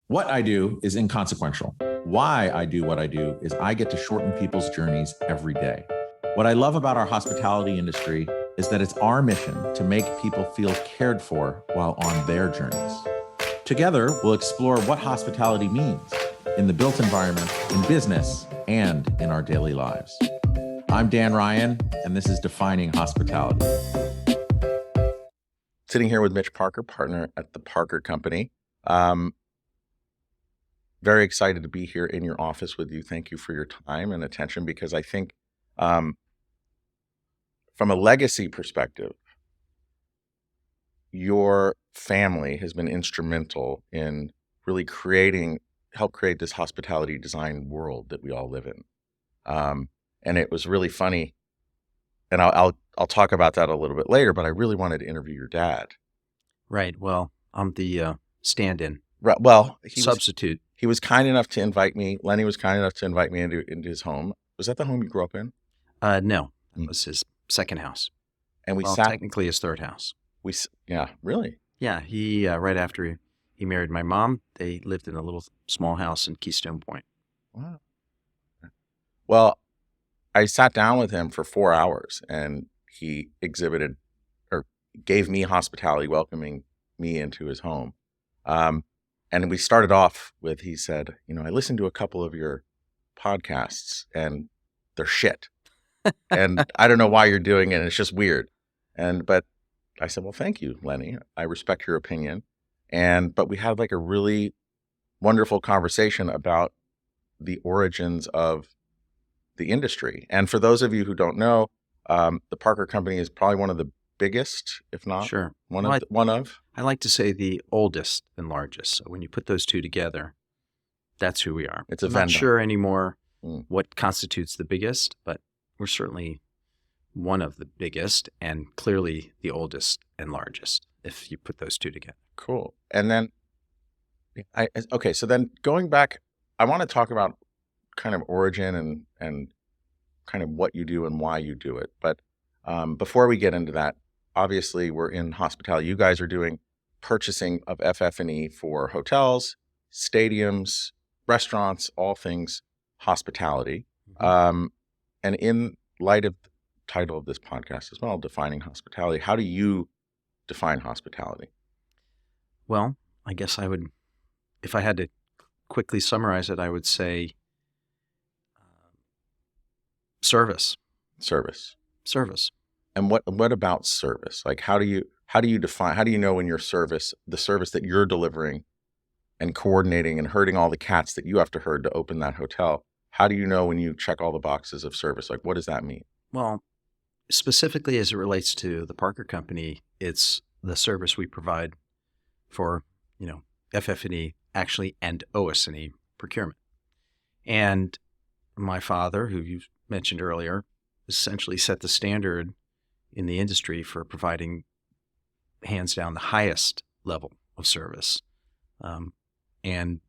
What I do is inconsequential. Why I do what I do is I get to shorten people's journeys every day. What I love about our hospitality industry is that it's our mission to make people feel cared for while on their journeys. Together, we'll explore what hospitality means in the built environment, in business, and in our daily lives. I'm Dan Ryan, and this is Defining Hospitality. Sitting here with Mitch Parker, partner at the Parker Company. Very excited to be here in your office with you. Thank you for your time and attention, because I think from a legacy perspective, your family has been instrumental in really help create this hospitality design world that we all live in. And it was really funny, and I'll talk about that a little bit later, but I really wanted to interview your dad. Right. Well, I'm the stand-in. Right. Well, Substitute. He was kind enough to invite me. Lenny was kind enough to invite me into his home. Was that the home you grew up in? No, it was his second house. And technically his third house. Yeah, really? Yeah, he right after he married my mom, they lived in a little small house in Keystone Point. Wow. Well, I sat down with him for 4 hours, and he gave me hospitality, welcoming me into his home. And we started off with, he said, I listened to a couple of your podcasts and they're shit. And I don't know why you're doing it. It's just weird. But I said, well, thank you, Lenny. I respect your opinion. But we had like a really wonderful conversation about the origins of the industry. And for those of you who don't know, the Parker Company is probably one of the biggest, if not one of. I like to say the oldest and largest. So when you put those two together, that's who we are. I'm not sure anymore what constitutes the biggest, but we're certainly one of the biggest and clearly the oldest and largest if you put those two together. Cool. And then, so then going back, I want to talk about kind of origin and kind of what you do and why you do it. But before we get into that, obviously we're in hospitality. You guys are doing purchasing of FF&E for hotels, stadiums, restaurants, all things hospitality. Mm-hmm. And in light of the title of this podcast as well, Defining Hospitality, how do you define hospitality? Well, I guess I would, if I had to quickly summarize it, I would say service. And what about service? Like, how do you define, how do you know when the service that you're delivering and coordinating and herding all the cats that you have to herd to open that hotel, how do you know when you check all the boxes of service? Like, what does that mean? Well, specifically as it relates to the Parker Company, it's the service we provide for, FF&E actually and OS&E procurement. And my father, who you mentioned earlier, essentially set the standard in the industry for providing hands down the highest level of service. And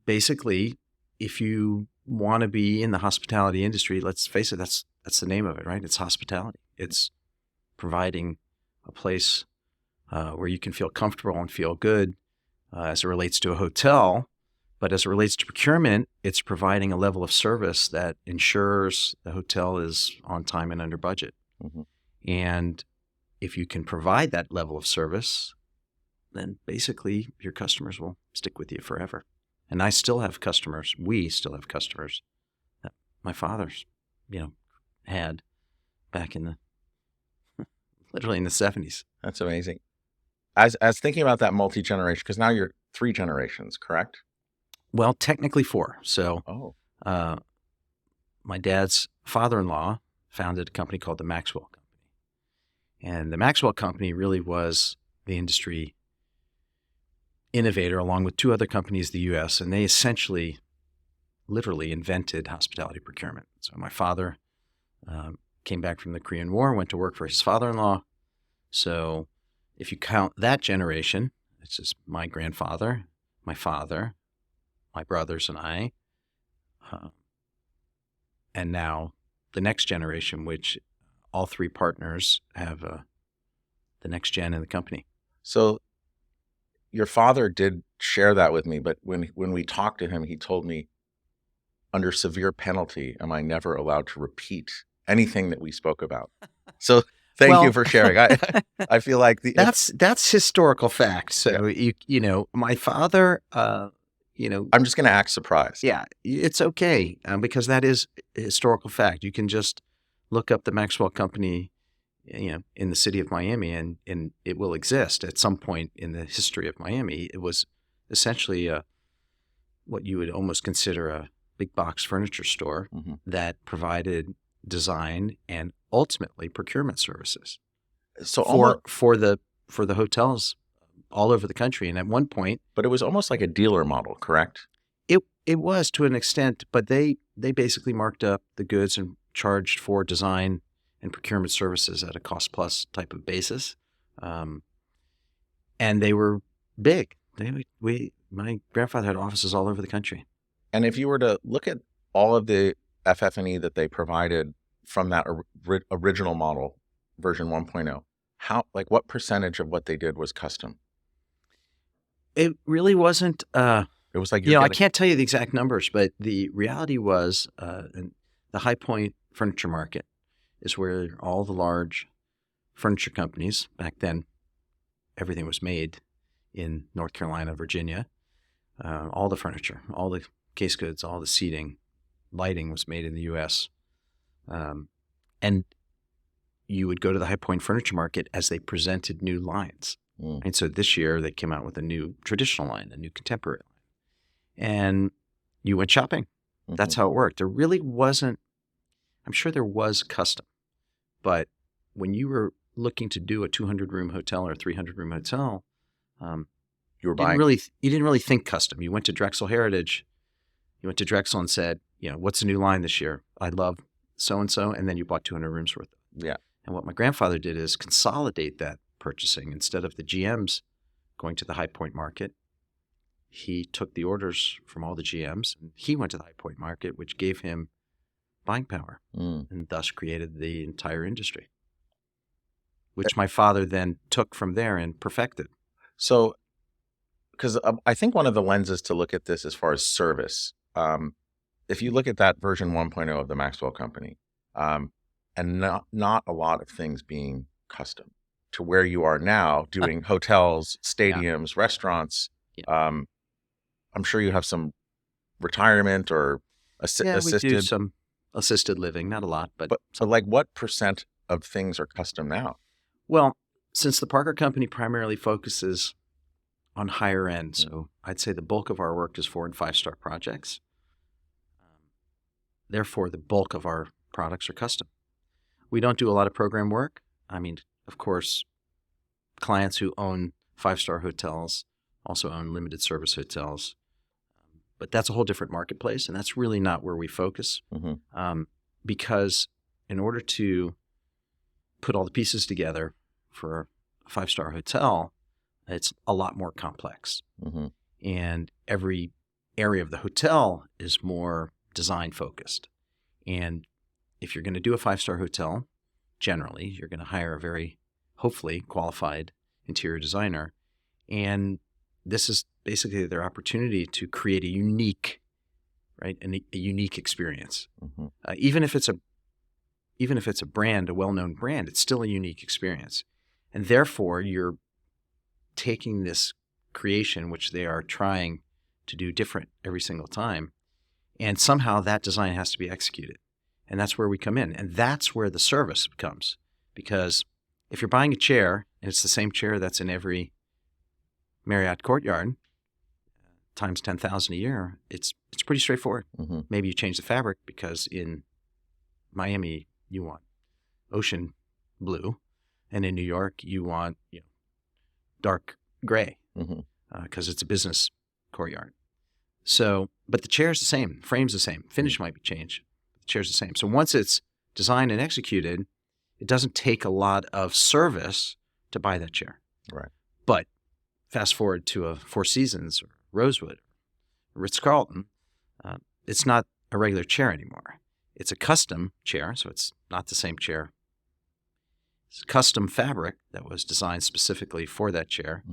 basically, if you want to be in the hospitality industry, let's face it, that's the name of it, right? It's hospitality. It's providing a place where you can feel comfortable and feel good as it relates to a hotel. But as it relates to procurement, it's providing a level of service that ensures the hotel is on time and under budget. Mm-hmm. And if you can provide that level of service, then basically your customers will stick with you forever. And we still have customers that my father's, had back in literally in the 70s. That's amazing. As thinking about that multi-generation, because now you're 3 generations, correct? Well, technically 4. So my dad's father-in-law founded a company called the Maxwell Company. And the Maxwell Company really was the industry innovator along with 2 other companies in the U.S., and they essentially literally invented hospitality procurement. So my father came back from the Korean War, went to work for his father-in-law. So if you count that generation, it's just my grandfather, my father, my brothers and I, and now the next generation, which all 3 partners have the next gen in the company. So your father did share that with me, but when we talked to him, he told me, under severe penalty, am I never allowed to repeat anything that we spoke about. So thank you for sharing. I feel like that's historical fact. So my father, I'm just going to act surprised. Yeah, it's okay because that is historical fact. You can just look up the Maxwell Company, in the city of Miami, and it will exist at some point in the history of Miami. It was essentially what you would almost consider a big box furniture store that provided design and ultimately procurement services. So for the hotels all over the country. And at one point, but it was almost like a dealer model, correct? It was to an extent, but they basically marked up the goods and charged for design and procurement services at a cost plus type of basis. And they were big. My grandfather had offices all over the country. And if you were to look at all of the FF&E that they provided from that original model, version 1.0, what percentage of what they did was custom? It really wasn't. It was like I can't tell you the exact numbers, but the reality was, the High Point furniture market is where all the large furniture companies back then, everything was made in North Carolina, Virginia. All the furniture, all the case goods, all the seating, lighting was made in the U.S. And you would go to the High Point furniture market as they presented new lines. And so this year they came out with a new traditional line, a new contemporary line. And you went shopping. That's how it worked. There really wasn't, I'm sure there was custom, but when you were looking to do a 200-room hotel or a 300-room hotel, you were buying. You didn't really think custom. You went to Drexel Heritage. You went to Drexel and said, what's the new line this year? I love so-and-so. And then you bought 200 rooms worth. Yeah. And what my grandfather did is consolidate that purchasing. Instead of the GMs going to the High Point market, he took the orders from all the GMs and he went to the High Point market, which gave him buying power and thus created the entire industry, which my father then took from there and perfected. So, because I think one of the lenses to look at this as far as service, if you look at that version 1.0 of the Maxwell Company, and not a lot of things being custom to where you are now doing hotels, stadiums, restaurants. I'm sure you have some retirement or assisted. We do some assisted living, not a lot, but so what percent of things are custom now? Well, since the Parker Company primarily focuses on higher end, so I'd say the bulk of our work is 4- and 5-star projects. Therefore, the bulk of our products are custom. We don't do a lot of program work. I mean, of course, clients who own 5-star hotels also own limited service hotels. But that's a whole different marketplace, and that's really not where we focus. Because in order to put all the pieces together for a 5-star hotel, it's a lot more complex. And every area of the hotel is more design focused. And if you're going to do a 5-star hotel, generally, you're going to hire a very, hopefully, qualified interior designer. And this is basically their opportunity to create a unique, right, a unique experience. Even if it's a brand, a well-known brand, it's still a unique experience. And therefore, you're taking this creation, which they are trying to do different every single time, and somehow that design has to be executed. And that's where we come in. And that's where the service comes. Because if you're buying a chair, and it's the same chair that's in every Marriott Courtyard, times 10,000 a year, it's pretty straightforward. Maybe you change the fabric because in Miami, you want ocean blue, and in New York, you want dark gray because it's a business courtyard. So, but the chair's the same, frame's the same, finish might be changed, but the chair's the same. So once it's designed and executed, it doesn't take a lot of service to buy that chair. Right. But fast forward to a Four Seasons or Rosewood or Ritz-Carlton, it's not a regular chair anymore. It's a custom chair, so it's not the same chair. It's custom fabric that was designed specifically for that chair.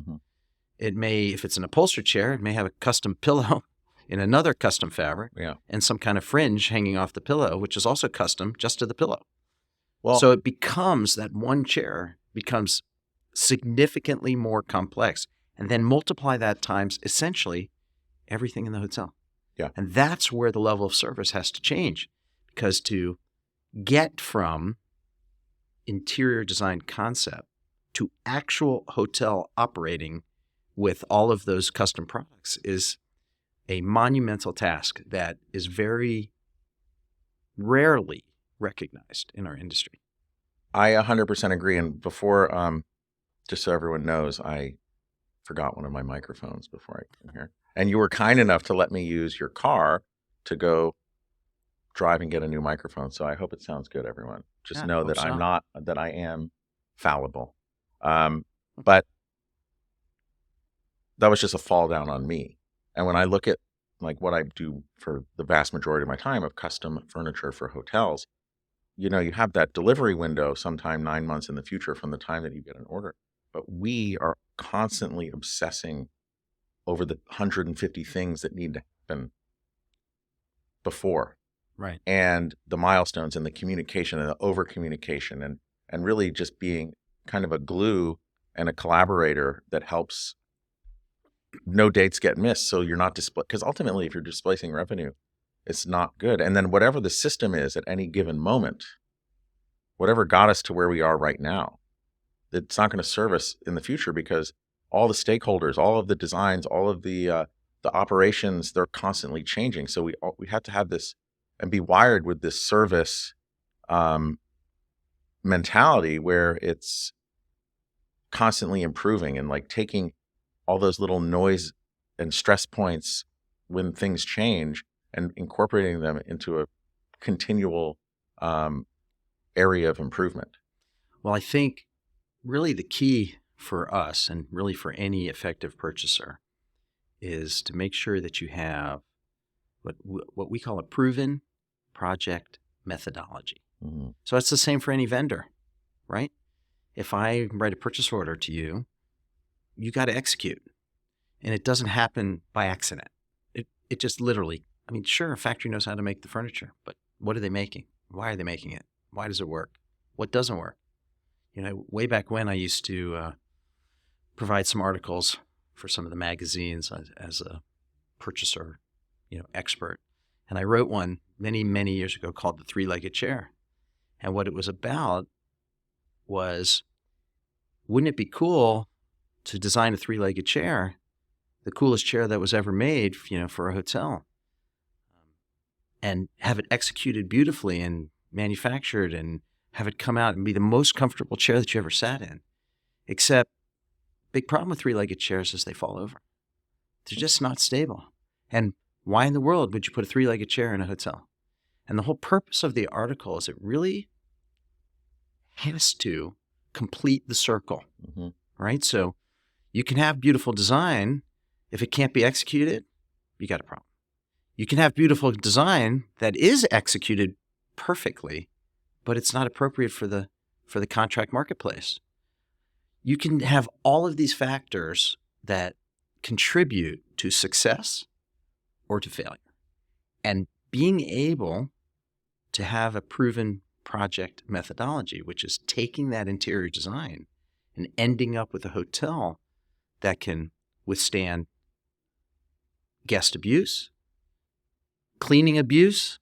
It may, if it's an upholstered chair, it may have a custom pillow in another custom fabric and some kind of fringe hanging off the pillow, which is also custom just to the pillow. Well, so it becomes that one chair becomes significantly more complex, and then multiply that times essentially everything in the hotel. Yeah. And that's where the level of service has to change, because to get from interior design concept to actual hotel operating with all of those custom products is a monumental task that is very rarely recognized in our industry. I 100% agree. And before, just so everyone knows, I forgot one of my microphones before I came here. And you were kind enough to let me use your car to go drive and get a new microphone. So I hope it sounds good, everyone. Just know that I am fallible. But that was just a fall down on me. And when I look at like what I do for the vast majority of my time of custom furniture for hotels, you have that delivery window sometime 9 months in the future from the time that you get an order. But we are constantly obsessing over the 150 things that need to happen before. Right. And the milestones and the communication and the over communication and really just being kind of a glue and a collaborator that helps no dates get missed. So you're not because ultimately if you're displacing revenue, it's not good. And then whatever the system is at any given moment, whatever got us to where we are right now, it's not going to serve us in the future, because all the stakeholders, all of the designs, all of the operations, they're constantly changing. So we have to have this and be wired with this service mentality where it's constantly improving and like taking all those little noise and stress points when things change and incorporating them into a continual area of improvement. Well, I think really the key for us, and really for any effective purchaser, is to make sure that you have what we call a proven project methodology. Mm-hmm. So it's the same for any vendor, right? If I write a purchase order to you, you got to execute. And it doesn't happen by accident. It just literally, sure, a factory knows how to make the furniture, but what are they making? Why are they making it? Why does it work? What doesn't work? Way back when I used to provide some articles for some of the magazines as a purchaser, expert. And I wrote one many, many years ago called The Three-Legged Chair. And what it was about was, wouldn't it be cool to design a three-legged chair, the coolest chair that was ever made, for a hotel, and have it executed beautifully and manufactured and have it come out and be the most comfortable chair that you ever sat in? Except, big problem with three-legged chairs is they fall over. They're just not stable. And why in the world would you put a three-legged chair in a hotel? And the whole purpose of the article is it really has to complete the circle, mm-hmm. right? So you can have beautiful design. If it can't be executed, you got a problem. You can have beautiful design that is executed perfectly, but it's not appropriate for the contract marketplace. You can have all of these factors that contribute to success or to failure. And being able to have a proven project methodology, which is taking that interior design and ending up with a hotel that can withstand guest abuse, cleaning abuse,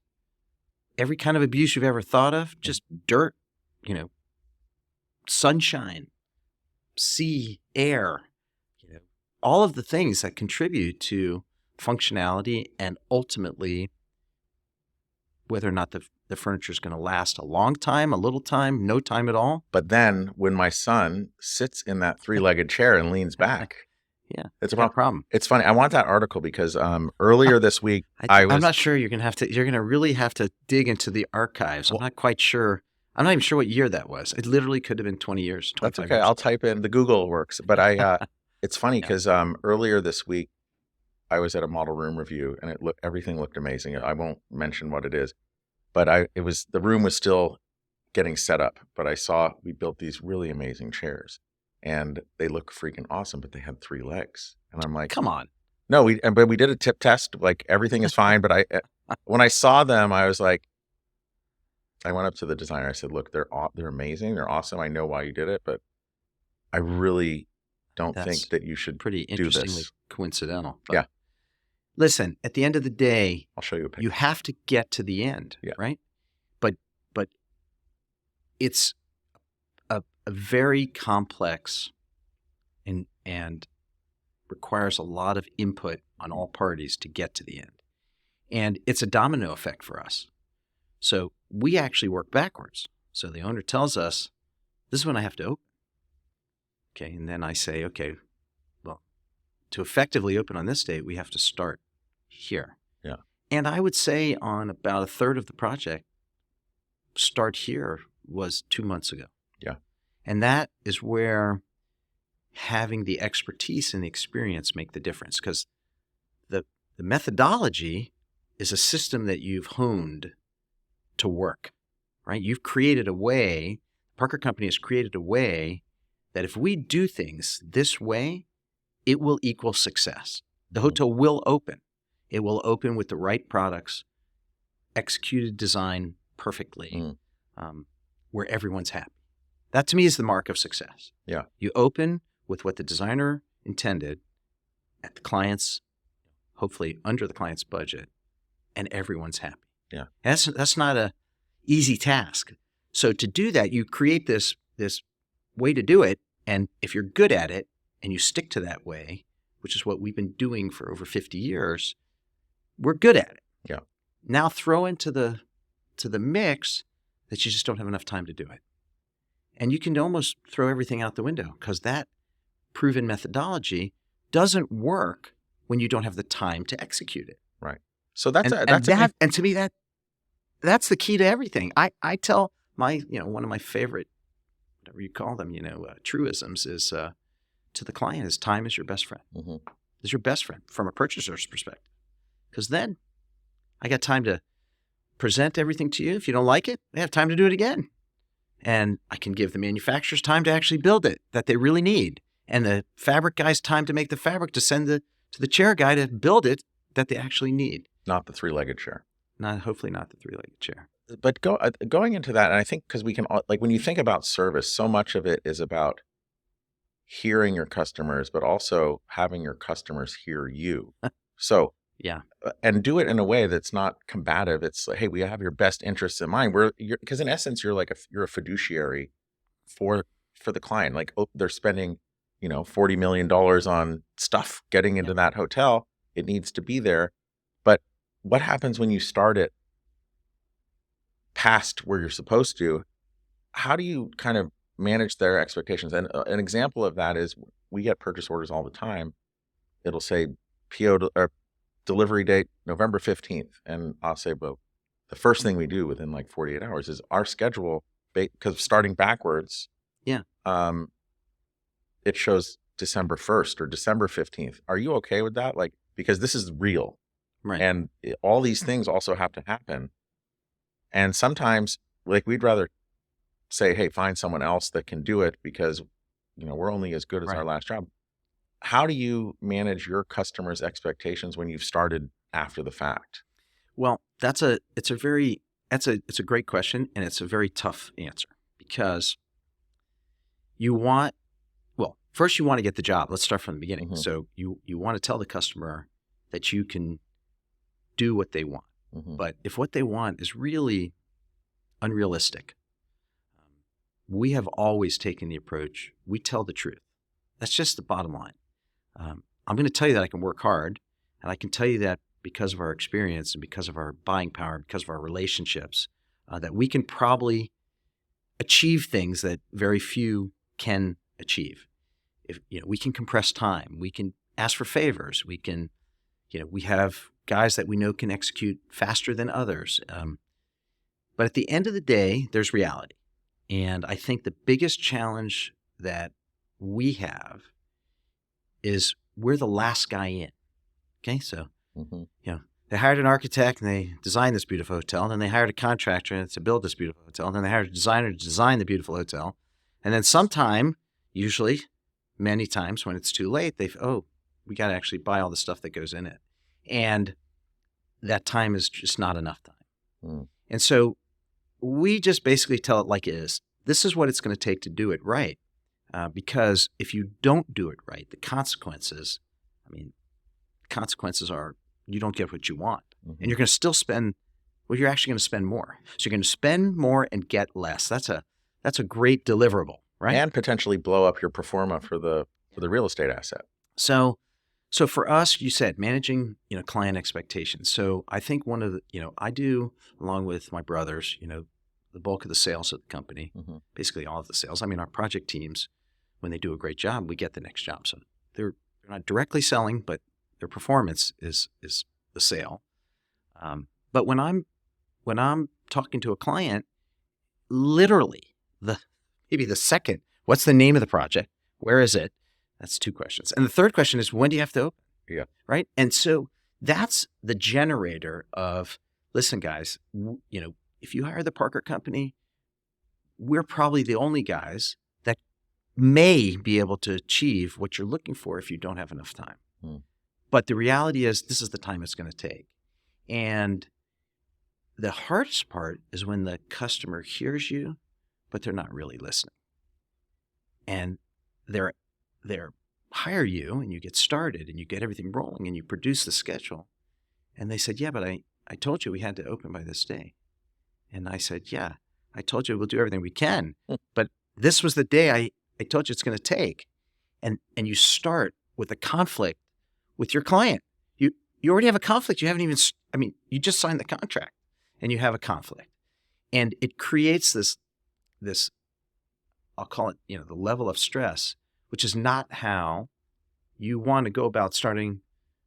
every kind of abuse you've ever thought of, just dirt, sunshine, sea, air, all of the things that contribute to functionality and ultimately whether or not the furniture is going to last a long time, a little time, no time at all. But then when my son sits in that three-legged chair and leans back, it's a problem. It's funny. I want that article because earlier this week I'm not sure you're going to really have to dig into the archives. I'm not quite sure. I'm not even sure what year that was. It literally could have been 20 years. That's okay. I'll type in, the Google works. But it's funny because earlier this week I was at a model room review and everything looked amazing. I won't mention what it is, but the room was still getting set up. But I saw we built these really amazing chairs, and they look freaking awesome, but they had 3 legs. And I'm like, Come on. no, but we did a tip test. Like everything is fine. But when I saw them, I was like, I went up to the designer. I said, look, they're amazing. They're awesome. I know why you did it, but I really don't think that you should pretty do interestingly this. Coincidental. But Yeah. Listen, at the end of the day, I'll show you a picture. you have to get to the end, right? But it's a very complex and requires a lot of input on all parties to get to the end. And it's a domino effect for us. So we actually work backwards. So the owner tells us, this is when I have to open. Okay, and then I say, okay, well, to effectively open on this date, we have to start here. Yeah. And I would say on about a third of the project, start here was 2 months ago. Yeah. And that is where having the expertise and the experience make the difference, because the methodology is a system that you've honed to work, right? You've created a way, Parker Company has created a way that if we do things this way, it will equal success. The hotel will open. It will open with the right products, executed design perfectly, where everyone's happy. That to me is the mark of success. Yeah. You open with what the designer intended at the client's, hopefully under the client's budget, and everyone's happy. Yeah. That's not a easy task. So to do that, you create this way to do it, and if you're good at it and you stick to that way, which is what we've been doing for over 50 years, we're good at it. Yeah. Now throw into the mix that you just don't have enough time to do it. And you can almost throw everything out the window, because that proven methodology doesn't work when you don't have the time to execute it. Right. So and to me, that's the key to everything. I tell my, one of my favorite, whatever you call them, truisms is to the client is time is your best friend. Mm-hmm. Is your best friend from a purchaser's perspective. Because then I got time to present everything to you. If you don't like it, I have time to do it again. And I can give the manufacturers time to actually build it that they really need. And the fabric guys time to make the fabric to send to the chair guy to build it that they actually need. Not the 3-legged chair. Hopefully not the 3-legged chair. But going into that, and I think because we can, like when you think about service, so much of it is about hearing your customers, but also having your customers hear you. So yeah, and do it in a way that's not combative. It's like, hey, we have your best interests in mind. Because in essence, you're a fiduciary for the client. Like they're spending, $40 million on stuff getting into that hotel. It needs to be there. But what happens when you start it past where you're supposed to? How do you kind of manage their expectations? And an example of that is we get purchase orders all the time. It'll say PO or delivery date November 15th. And I'll say, well, the first thing we do within like 48 hours is our schedule, because starting backwards, it shows December 1st or December 15th. Are you okay with that? Like, because this is real. Right. And all these things also have to happen. And sometimes, like, we'd rather say, hey, find someone else that can do it because, we're only as good as our last job. How do you manage your customers' expectations when you've started after the fact? Well, it's a great question, and it's a very tough answer, because first you want to get the job. Let's start from the beginning. Mm-hmm. So you want to tell the customer that you can do what they want. Mm-hmm. But if what they want is really unrealistic, we have always taken the approach, we tell the truth. That's just the bottom line. I'm going to tell you that I can work hard, and I can tell you that because of our experience and because of our buying power, because of our relationships, that we can probably achieve things that very few can achieve. If we can compress time, we can ask for favors, we can, we have guys that we know can execute faster than others. But at the end of the day, there's reality. And I think the biggest challenge that we have is we're the last guy in. Okay, so they hired an architect and they designed this beautiful hotel, and then they hired a contractor to build this beautiful hotel, and then they hired a designer to design the beautiful hotel, and then sometime usually, many times when it's too late, we got to actually buy all the stuff that goes in it. And that time is just not enough time. And so we just basically tell it like it is. This is what it's going to take to do it right. Because if you don't do it right, the consequences are you don't get what you want. And you're going to still spend, you're actually going to spend more. So you're going to spend more and get less. That's a great deliverable, right? And potentially blow up your pro forma for the real estate asset. So for us, you said managing, client expectations. So I think one of the, I do, along with my brothers, the bulk of the sales of the company, basically all of the sales. I mean, our project teams, when they do a great job, we get the next job. So they're not directly selling, but their performance is the sale. But when I'm talking to a client, literally maybe the second, what's the name of the project? Where is it? That's 2 questions. And the third question is, when do you have to open? Yeah. Right. And so that's the generator of, listen, guys, if you hire the Parker Company, we're probably the only guys that may be able to achieve what you're looking for if you don't have enough time. But the reality is, this is the time it's going to take. And the hardest part is when the customer hears you, but they're not really listening. And they're hire you and you get started and you get everything rolling and you produce the schedule. And they said, yeah, but I told you we had to open by this day. And I said, yeah, I told you we'll do everything we can. But this was the day I told you it's going to take. And you start with a conflict with your client. You already have a conflict. You haven't even, you just signed the contract and you have a conflict. And it creates this, I'll call it, the level of stress, which is not how you want to go about starting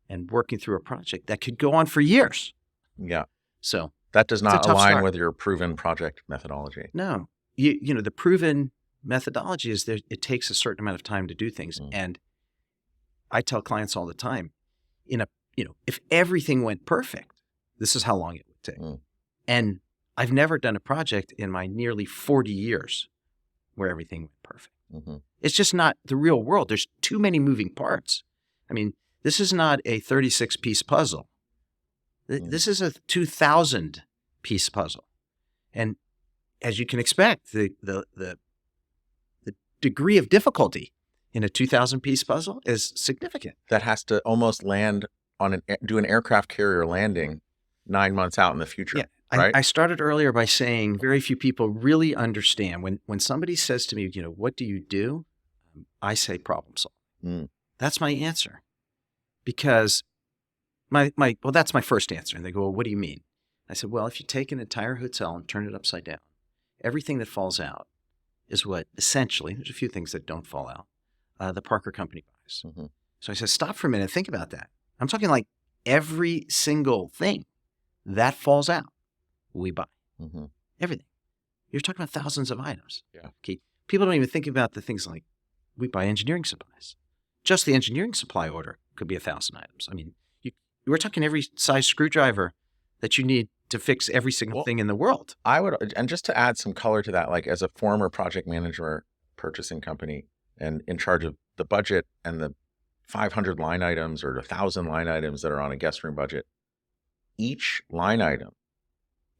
and working through a project that could go on for years. Yeah. So that does not align start with your proven project methodology. No, the proven methodology is that it takes a certain amount of time to do things. And I tell clients all the time, if everything went perfect, this is how long it would take. And I've never done a project in my nearly 40 years where everything went perfect. It's just not the real world. There's too many moving parts. I mean, this is not a 36-piece puzzle. This is a 2,000-piece puzzle. And as you can expect, the degree of difficulty in a 2,000-piece puzzle is significant. That has to almost land do an aircraft carrier landing 9 months out in the future. Yeah. Right? I started earlier by saying very few people really understand when somebody says to me, what do you do? I say problem solve. That's my answer. Because that's my first answer. And they go, well, what do you mean? I said, well, if you take an entire hotel and turn it upside down, everything that falls out is what essentially, there's a few things that don't fall out, the Parker Company buys. So I said, stop for a minute, think about that. I'm talking like every single thing that falls out, we buy. Everything. You're talking about thousands of items. Yeah. Okay. People don't even think about the things like we buy engineering supplies. Just the engineering supply order could be 1,000 items. I mean, we're talking every size screwdriver that you need to fix every single thing in the world. And just to add some color to that, like as a former project manager, purchasing company, and in charge of the budget and the 500 line items or 1,000 line items that are on a guest room budget, each line item,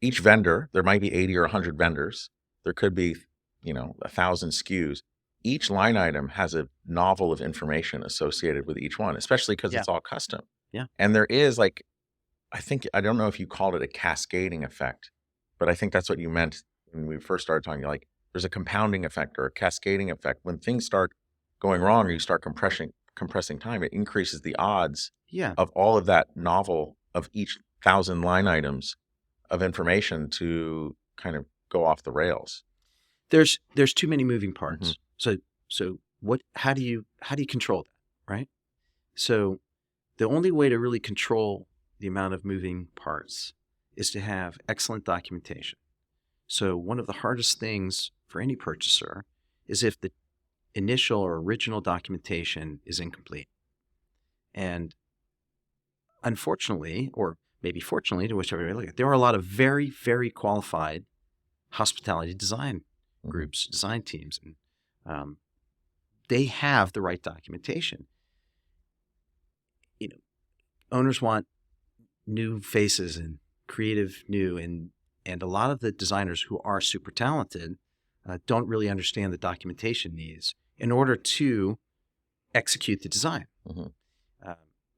each vendor, there might be 80 or 100 vendors. There could be, 1,000 SKUs. Each line item has a novel of information associated with each one, especially because it's all custom. Yeah. And there is I don't know if you called it a cascading effect, but I think that's what you meant when we first started talking. Like there's a compounding effect or a cascading effect. When things start going wrong or you start compressing time, it increases the odds of all of that novel of each 1,000 line items of information to kind of go off the rails. There's too many moving parts. So how do you control that, right? So the only way to really control the amount of moving parts is to have excellent documentation. So one of the hardest things for any purchaser is if the initial or original documentation is incomplete. And unfortunately, or maybe fortunately, to whichever way you look at it, there are a lot of very, very qualified hospitality design groups, design teams. And they have the right documentation. Owners want new faces and creative new, and a lot of the designers who are super talented don't really understand the documentation needs in order to execute the design.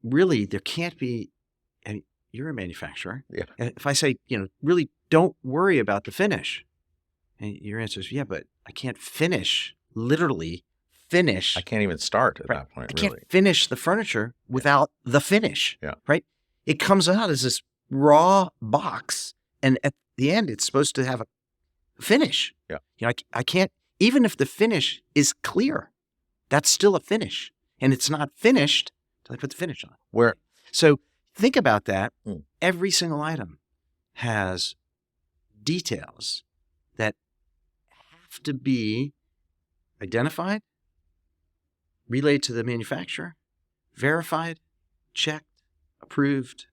Really, there can't be, and you're a manufacturer. Yeah. And if I say, really don't worry about the finish, and your answer is, yeah, but I can't literally finish. I can't even start at that point, I can't really. finish the furniture without the finish. Yeah. Right? It comes out as this raw box, and at the end, it's supposed to have a finish. Yeah. I can't, even if the finish is clear, that's still a finish, and it's not finished until I put the finish on. So think about that. Every single item has details that have to be identified, relayed to the manufacturer, verified, checked, approved,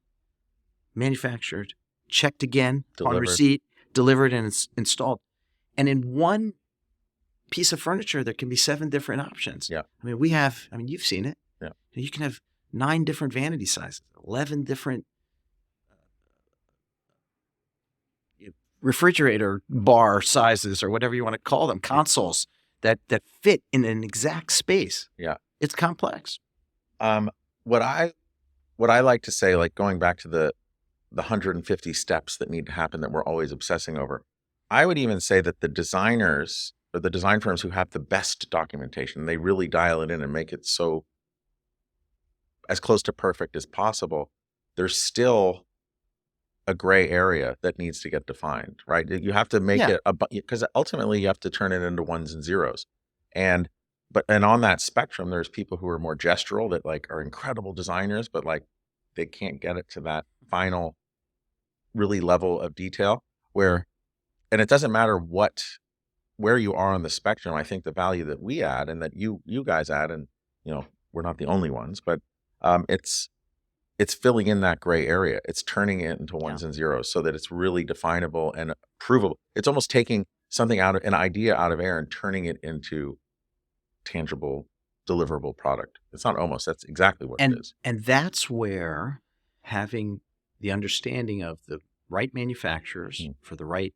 manufactured, checked again on receipt, delivered, and installed. And in one piece of furniture, there can be 7 different options. Yeah. You've seen it. Yeah. You can have 9 different vanity sizes, 11 different refrigerator bar sizes, or whatever you want to call them, consoles that fit in an exact space. Yeah. It's complex. What I like to say, like going back to the 150 steps that need to happen that we're always obsessing over, I would even say that the designers or the design firms who have the best documentation, they really dial it in and make it so as close to perfect as possible. There's still a gray area that needs to get defined, right? You have to make it because ultimately you have to turn it into ones and zeros. And on that spectrum, there's people who are more gestural that like are incredible designers, but like they can't get it to that final really level of detail and it doesn't matter where you are on the spectrum. I think the value that we add and that you guys add, and we're not the only ones, but it's filling in that gray area. It's turning it into ones and zeros so that it's really definable and provable. It's almost taking something an idea out of air and turning it into tangible, deliverable product. It's not almost, that's exactly what it is. And that's where having the understanding of the right manufacturers for the right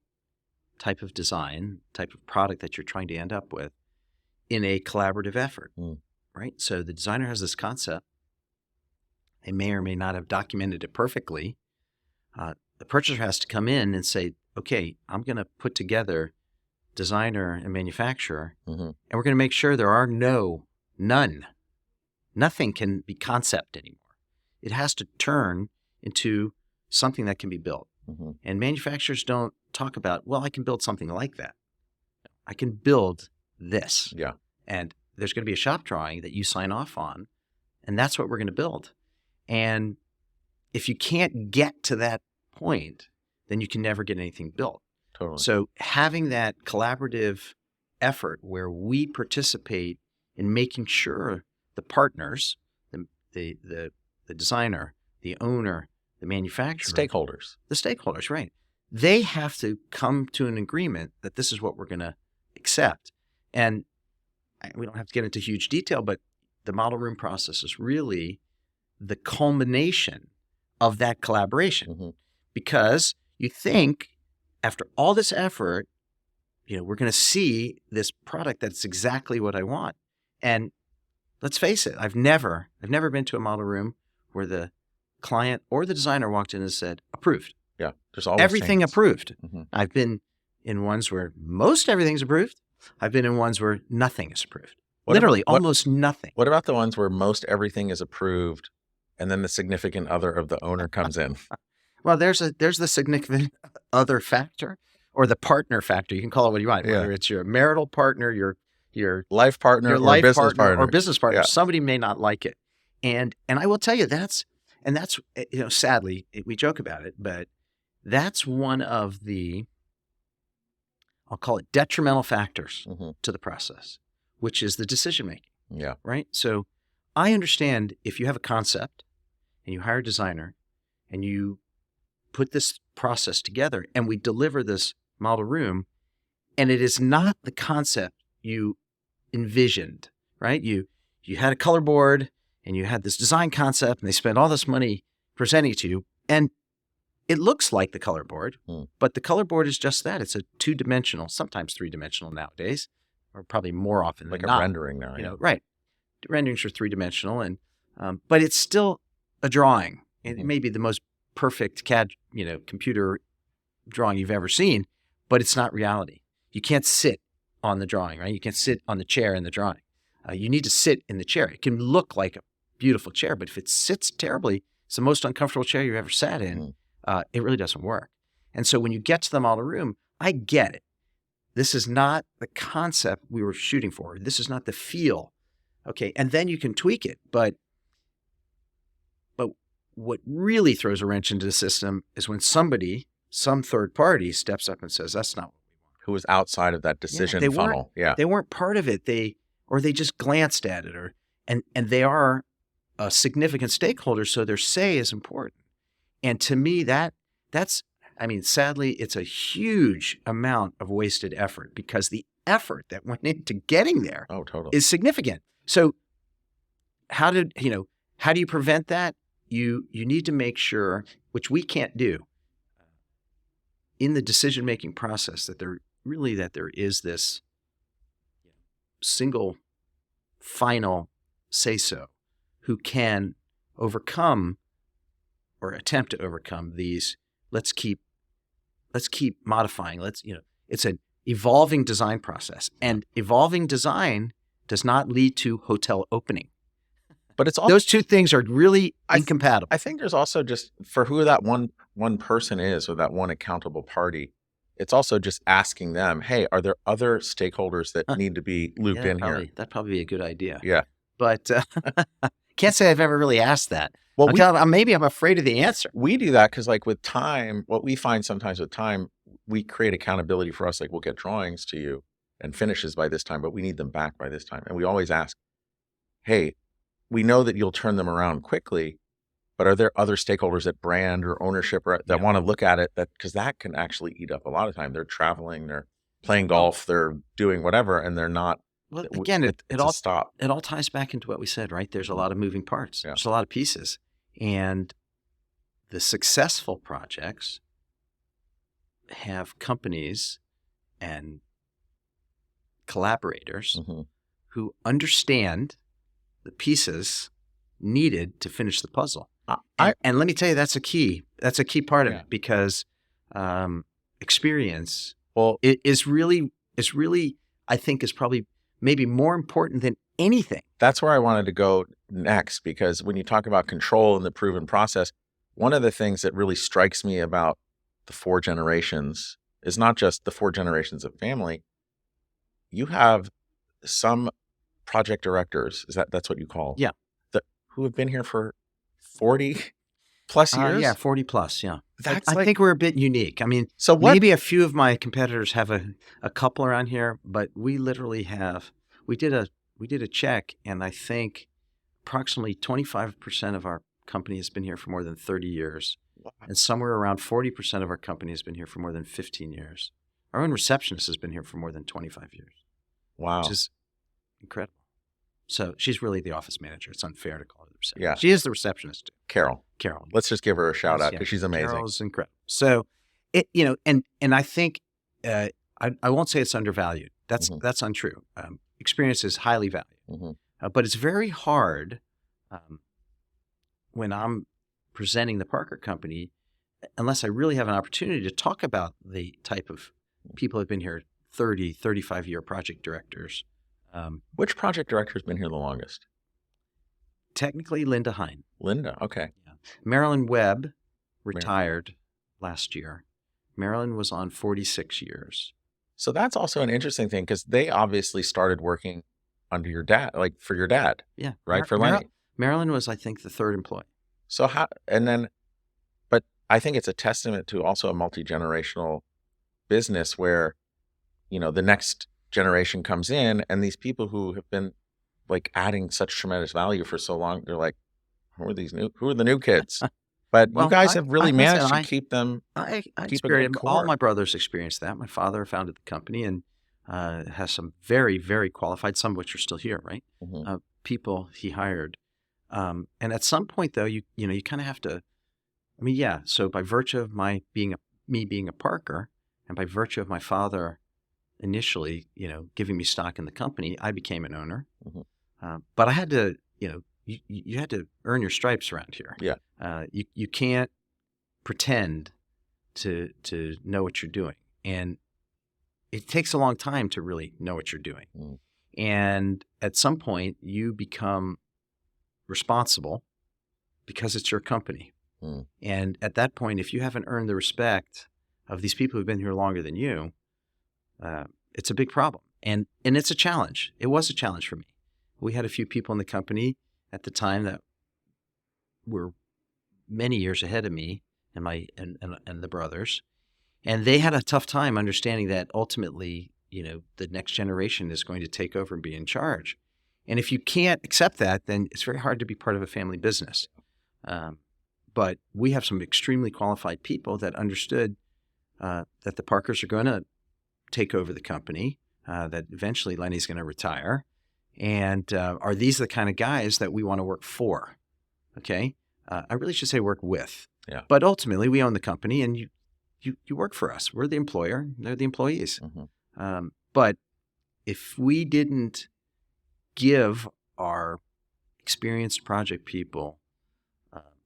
type of design, type of product that you're trying to end up with in a collaborative effort, right? So the designer has this concept. They may or may not have documented it perfectly. The purchaser has to come in and say, okay, I'm going to put together designer and manufacturer, and we're going to make sure there are nothing can be concept anymore. It has to turn into something that can be built. And manufacturers don't talk about, well, I can build something like that. I can build this. Yeah. And there's going to be a shop drawing that you sign off on, and that's what we're going to build. And if you can't get to that point, then you can never get anything built. Totally. So having that collaborative effort where we participate in making sure the partners, the designer, the owner, the manufacturer, the stakeholders, right? They have to come to an agreement that this is what we're going to accept. And we don't have to get into huge detail, but the model room process is really the culmination of that collaboration. Because you think after all this effort, we're going to see this product that's exactly what I want. And let's face it, I've never been to a model room where the client or the designer walked in and said, approved. Yeah, there's always everything changes. Approved. I've been in ones where most everything's approved. I've been in ones where nothing is approved. Almost nothing. What about the ones where most everything is approved and then the significant other of the owner comes in? Well, there's the significant other factor or the partner factor. You can call it what you want, whether it's your marital partner, your life partner, or business partner. Or business partner. Yeah. Somebody may not like it. And I will tell you that's sadly, we joke about it, but that's one of the, I'll call it detrimental factors to the process, which is the decision making. Yeah. Right. So I understand if you have a concept and you hire a designer and you put this process together and we deliver this model room and it is not the concept you envisioned right? You had a color board and you had this design concept and they spent all this money presenting it to you. And it looks like the color board, but the color board is just that. It's a 2-dimensional, sometimes 3-dimensional nowadays, or probably more often like than a not. rendering now. Right. Renderings are 3-dimensional, and but it's still a drawing. It may be the most perfect CAD, computer drawing you've ever seen, but it's not reality. You can't sit on the drawing, right? You can't sit on the chair in the drawing. You need to sit in the chair. It can look like a beautiful chair, but if it sits terribly, it's the most uncomfortable chair you've ever sat in. It really doesn't work. And so when you get to the model room, I get it. This is not the concept we were shooting for. This is not the feel. Okay, and then you can tweak it. But what really throws a wrench into the system is when some third party steps up and says, that's not what we want. Who was outside of that decision funnel. They weren't part of it. They just glanced at it, and they are a significant stakeholder, so their say is important. And to me, sadly, it's a huge amount of wasted effort because the effort that went into getting there is significant. So how do you prevent that? You need to make sure, which we can't do, in the decision-making process, that there is this single final say-so who can overcome or attempt to overcome these. Let's keep modifying. It's an evolving design process, and evolving design does not lead to hotel opening. But it's all those two things are really incompatible. I think there's also just for who that one person is or that one accountable party, it's also just asking them, hey, are there other stakeholders that need to be looped in here? That'd probably be a good idea. Yeah. But can't say I've ever really asked that. Well, maybe I'm afraid of the answer. We do that because with time, what we find sometimes with time, we create accountability for us. Like we'll get drawings to you and finishes by this time, but we need them back by this time. And we always ask, hey, we know that you'll turn them around quickly, but are there other stakeholders at brand or ownership that want to look at it? Because that can actually eat up a lot of time. They're traveling, they're playing golf, they're doing whatever, and they're not. Well, again, it all ties back into what we said, right? There's a lot of moving parts. Yeah. There's a lot of pieces. And the successful projects have companies and collaborators who understand the pieces needed to finish the puzzle. And let me tell you, that's a key part of it, because experience is really, I think, is probably maybe more important than anything. That's where I wanted to go next, because when you talk about control and the proven process, one of the things that really strikes me about the 4 generations is not just the 4 generations of family. You have some project directors, that's what you call? Yeah. Who have been here for 40 plus years? Yeah, 40 plus, yeah. I think we're a bit unique. I mean, so maybe a few of my competitors have a couple around here, but we literally we did a check, and I think approximately 25% of our company has been here for more than 30 years. Wow. And somewhere around 40% of our company has been here for more than 15 years. Our own receptionist has been here for more than 25 years. Wow. Which is incredible. So she's really the office manager. It's unfair to call her the receptionist. Yeah. She is the receptionist too. Carole. Let's just give her a shout out because she's amazing. Carole's incredible. So and I think I won't say it's undervalued. That's untrue. Experience is highly valued. But it's very hard when I'm presenting the Parker Company, unless I really have an opportunity to talk about the type of people who have been here 30, 35-year project directors. Which project director has been here the longest? Technically, Linda Hein. Linda, okay. Yeah. Marilyn Webb retired last year. Marilyn was on 46 years. So that's also an interesting thing, because they obviously started working under your dad, for your dad. Yeah. Right, for Lenny. Marilyn was, I think, the 3rd employee. So but I think it's a testament to also a multi-generational business where, the next generation comes in, and these people who have been adding such tremendous value for so long, they're like, who are the new kids? But you guys have really managed to keep them. I experienced, all my brothers experienced that. My father founded the company, and has some very, very qualified, some of which are still here, right? Mm-hmm. People he hired. And at some point, though, you kind of have to, so by virtue of me being a Parker, and by virtue of my father initially, giving me stock in the company, I became an owner. Mm-hmm. But I had to, you had to earn your stripes around here. Yeah. You can't pretend to know what you're doing. And it takes a long time to really know what you're doing. Mm. And at some point, you become responsible because it's your company. Mm. And at that point, if you haven't earned the respect of these people who've been here longer than you, it's a big problem. And it's a challenge. It was a challenge for me. We had a few people in the company at the time that were many years ahead of me and the brothers. And they had a tough time understanding that ultimately, the next generation is going to take over and be in charge. And if you can't accept that, then it's very hard to be part of a family business. But we have some extremely qualified people that understood that the Parkers are going to take over the company, that eventually Lenny's going to retire. And are these the kind of guys that we want to work for? Okay? I really should say work with. Yeah. But ultimately, we own the company, and you work for us. We're the employer. They're the employees. Mm-hmm. But if we didn't give our experienced project people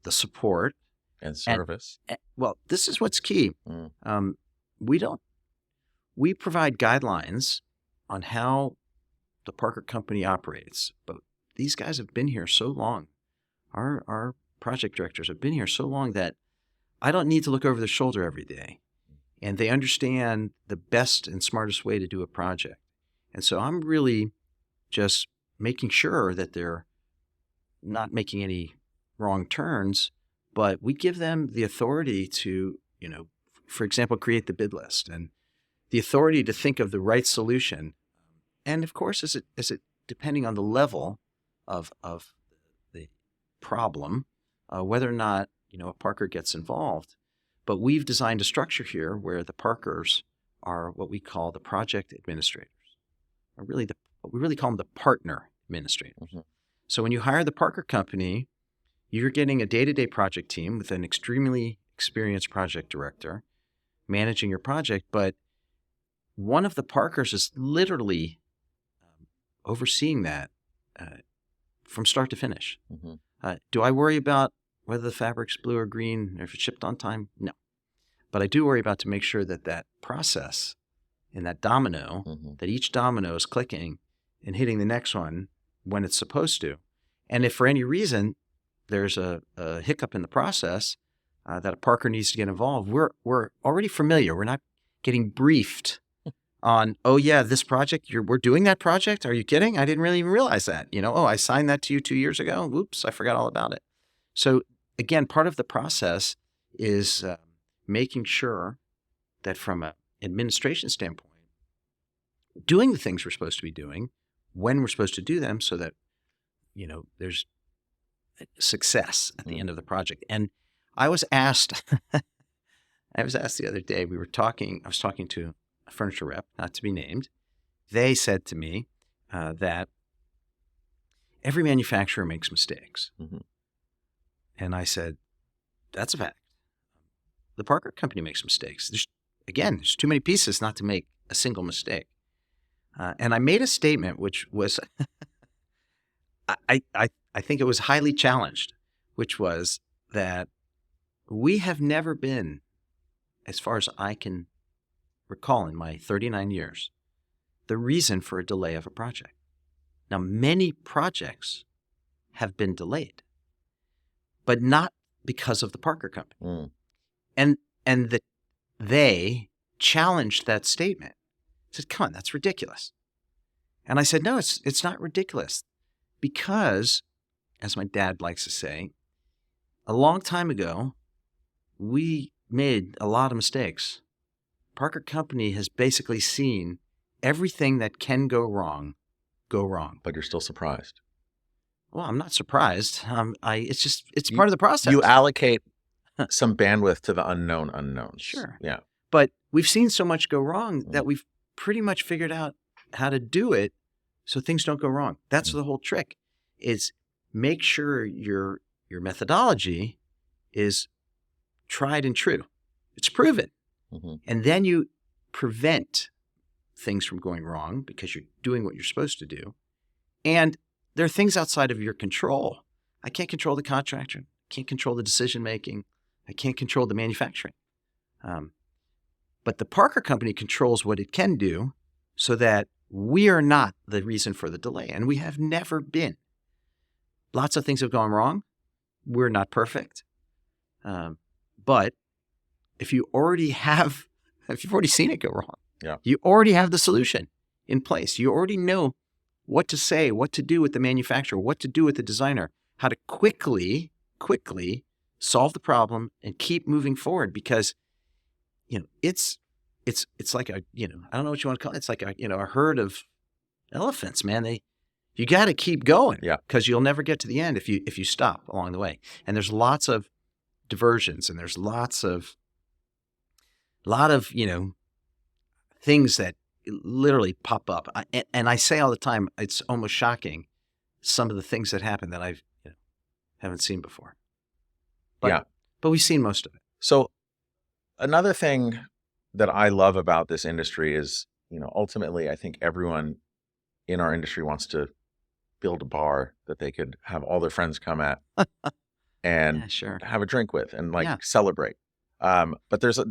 the support and service, well, this is what's key. Mm. We provide guidelines on how the Parker Company operates, but these guys have been here so long. Our project directors have been here so long that I don't need to look over their shoulder every day. And they understand the best and smartest way to do a project. And so I'm really just making sure that they're not making any wrong turns, but we give them the authority to, for example, create the bid list and the authority to think of the right solution. And of course, is it depending on the level of the problem, whether or not, a Parker gets involved. But we've designed a structure here where the Parkers are what we call the project administrators. We really call them the partner administrators. Mm-hmm. So when you hire the Parker Company, you're getting a day-to-day project team with an extremely experienced project director managing your project, but one of the Parkers is literally overseeing that from start to finish. Mm-hmm. Do I worry about whether the fabric's blue or green, or if it's shipped on time? No. But I do worry about to make sure that process and that domino, mm-hmm. that each domino is clicking and hitting the next one when it's supposed to. And if for any reason there's a hiccup in the process that a Parker needs to get involved, we're already familiar. We're not getting briefed on, oh yeah, this project, we're doing that project? Are you kidding? I didn't really even realize that. I signed that to you 2 years ago. Oops, I forgot all about it. So again, part of the process is making sure that from an administration standpoint, doing the things we're supposed to be doing when we're supposed to do them so that, there's success at the end of the project. And I was asked the other day, I was talking to a furniture rep, not to be named. They said to me that every manufacturer makes mistakes. Mm-hmm. And I said, that's a fact. The Parker Company makes mistakes. There's too many pieces not to make a single mistake. And I made a statement which was, I think it was highly challenged, which was that we have never been, as far as I can recall in my 39 years, the reason for a delay of a project. Now, many projects have been delayed, but not because of the Parker Company. Mm. And they challenged that statement. Said, come on, that's ridiculous. And I said, no, it's not ridiculous. Because, as my dad likes to say, a long time ago, we made a lot of mistakes. Parker Company has basically seen everything that can go wrong. But you're still surprised. Well, I'm not surprised. It's part of the process. You allocate some bandwidth to the unknown unknowns. Sure. Yeah. But we've seen so much go wrong that we've pretty much figured out how to do it so things don't go wrong. That's the whole trick, is make sure your methodology is tried and true. It's proven. Mm-hmm. And then you prevent things from going wrong because you're doing what you're supposed to do. And there are things outside of your control. I can't control the contractor. Can't control the decision-making. I can't control the manufacturing. But the Parker Company controls what it can do so that we are not the reason for the delay. And we have never been. Lots of things have gone wrong. We're not perfect. But if you've already seen it go wrong, you already have the solution in place. You already know what to say, what to do with the manufacturer, what to do with the designer, how to quickly solve the problem and keep moving forward, because it's like I don't know what you want to call it. It's like a herd of elephants, man. You got to keep going, because you'll never get to the end if you stop along the way. And there's lots of diversions, and there's a lot of things that literally pop up. And I say all the time, it's almost shocking, some of the things that happen that I've haven't seen before. But we've seen most of it. So another thing that I love about this industry is, ultimately, I think everyone in our industry wants to build a bar that they could have all their friends come at and have a drink with and celebrate. But there's a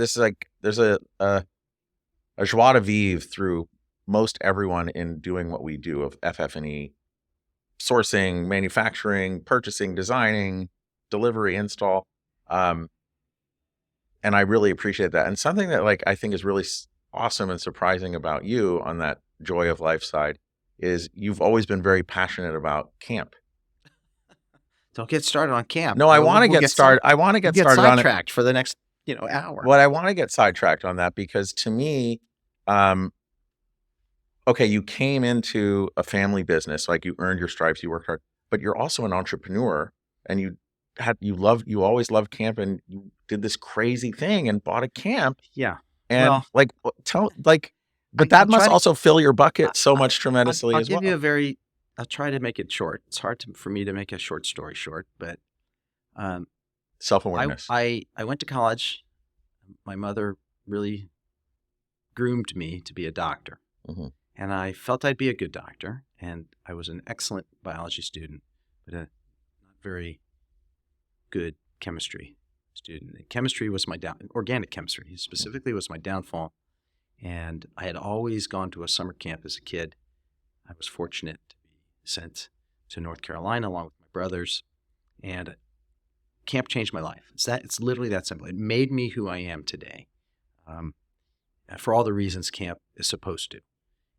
joie de vivre through most everyone in doing what we do of FF&E, sourcing, manufacturing, purchasing, designing, delivery, install. And I really appreciate that. And something that I think is really awesome and surprising about you on that joy of life side is you've always been very passionate about camp. Don't get started on camp. No, I want to get started. I want to get started on it. Sidetracked for the next hour. Well, I want to get sidetracked on that because to me, okay, you came into a family business, you earned your stripes, you worked hard, but you're also an entrepreneur, and you always loved camp, and you did this crazy thing and bought a camp. Yeah. And but that must also fill your bucket so much tremendously as well. I'll try to make it short. It's hard for me to make a short story short, but self-awareness. I went to college. My mother really groomed me to be a doctor. Mm-hmm. And I felt I'd be a good doctor. And I was an excellent biology student, but a not very good chemistry student. And chemistry was organic chemistry specifically was my downfall. And I had always gone to a summer camp as a kid. I was fortunate to be sent to North Carolina along with my brothers. And camp changed my life. It's literally that simple. It made me who I am today, for all the reasons camp is supposed to.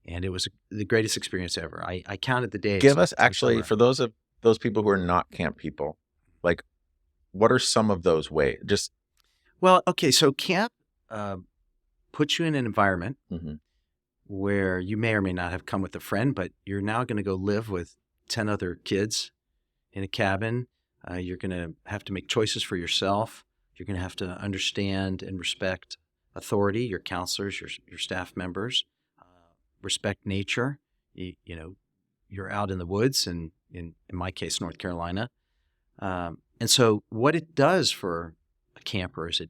And it was the greatest experience ever. I counted the days. Give us actually, for those people who are not camp people, what are some of those ways? So camp puts you in an environment where you may or may not have come with a friend, but you're now going to go live with 10 other kids in a cabin. You're going to have to make choices for yourself. You're going to have to understand and respect authority, your counselors, your staff members, respect nature. You're out in the woods, and in my case, North Carolina. And so what it does for a camper is it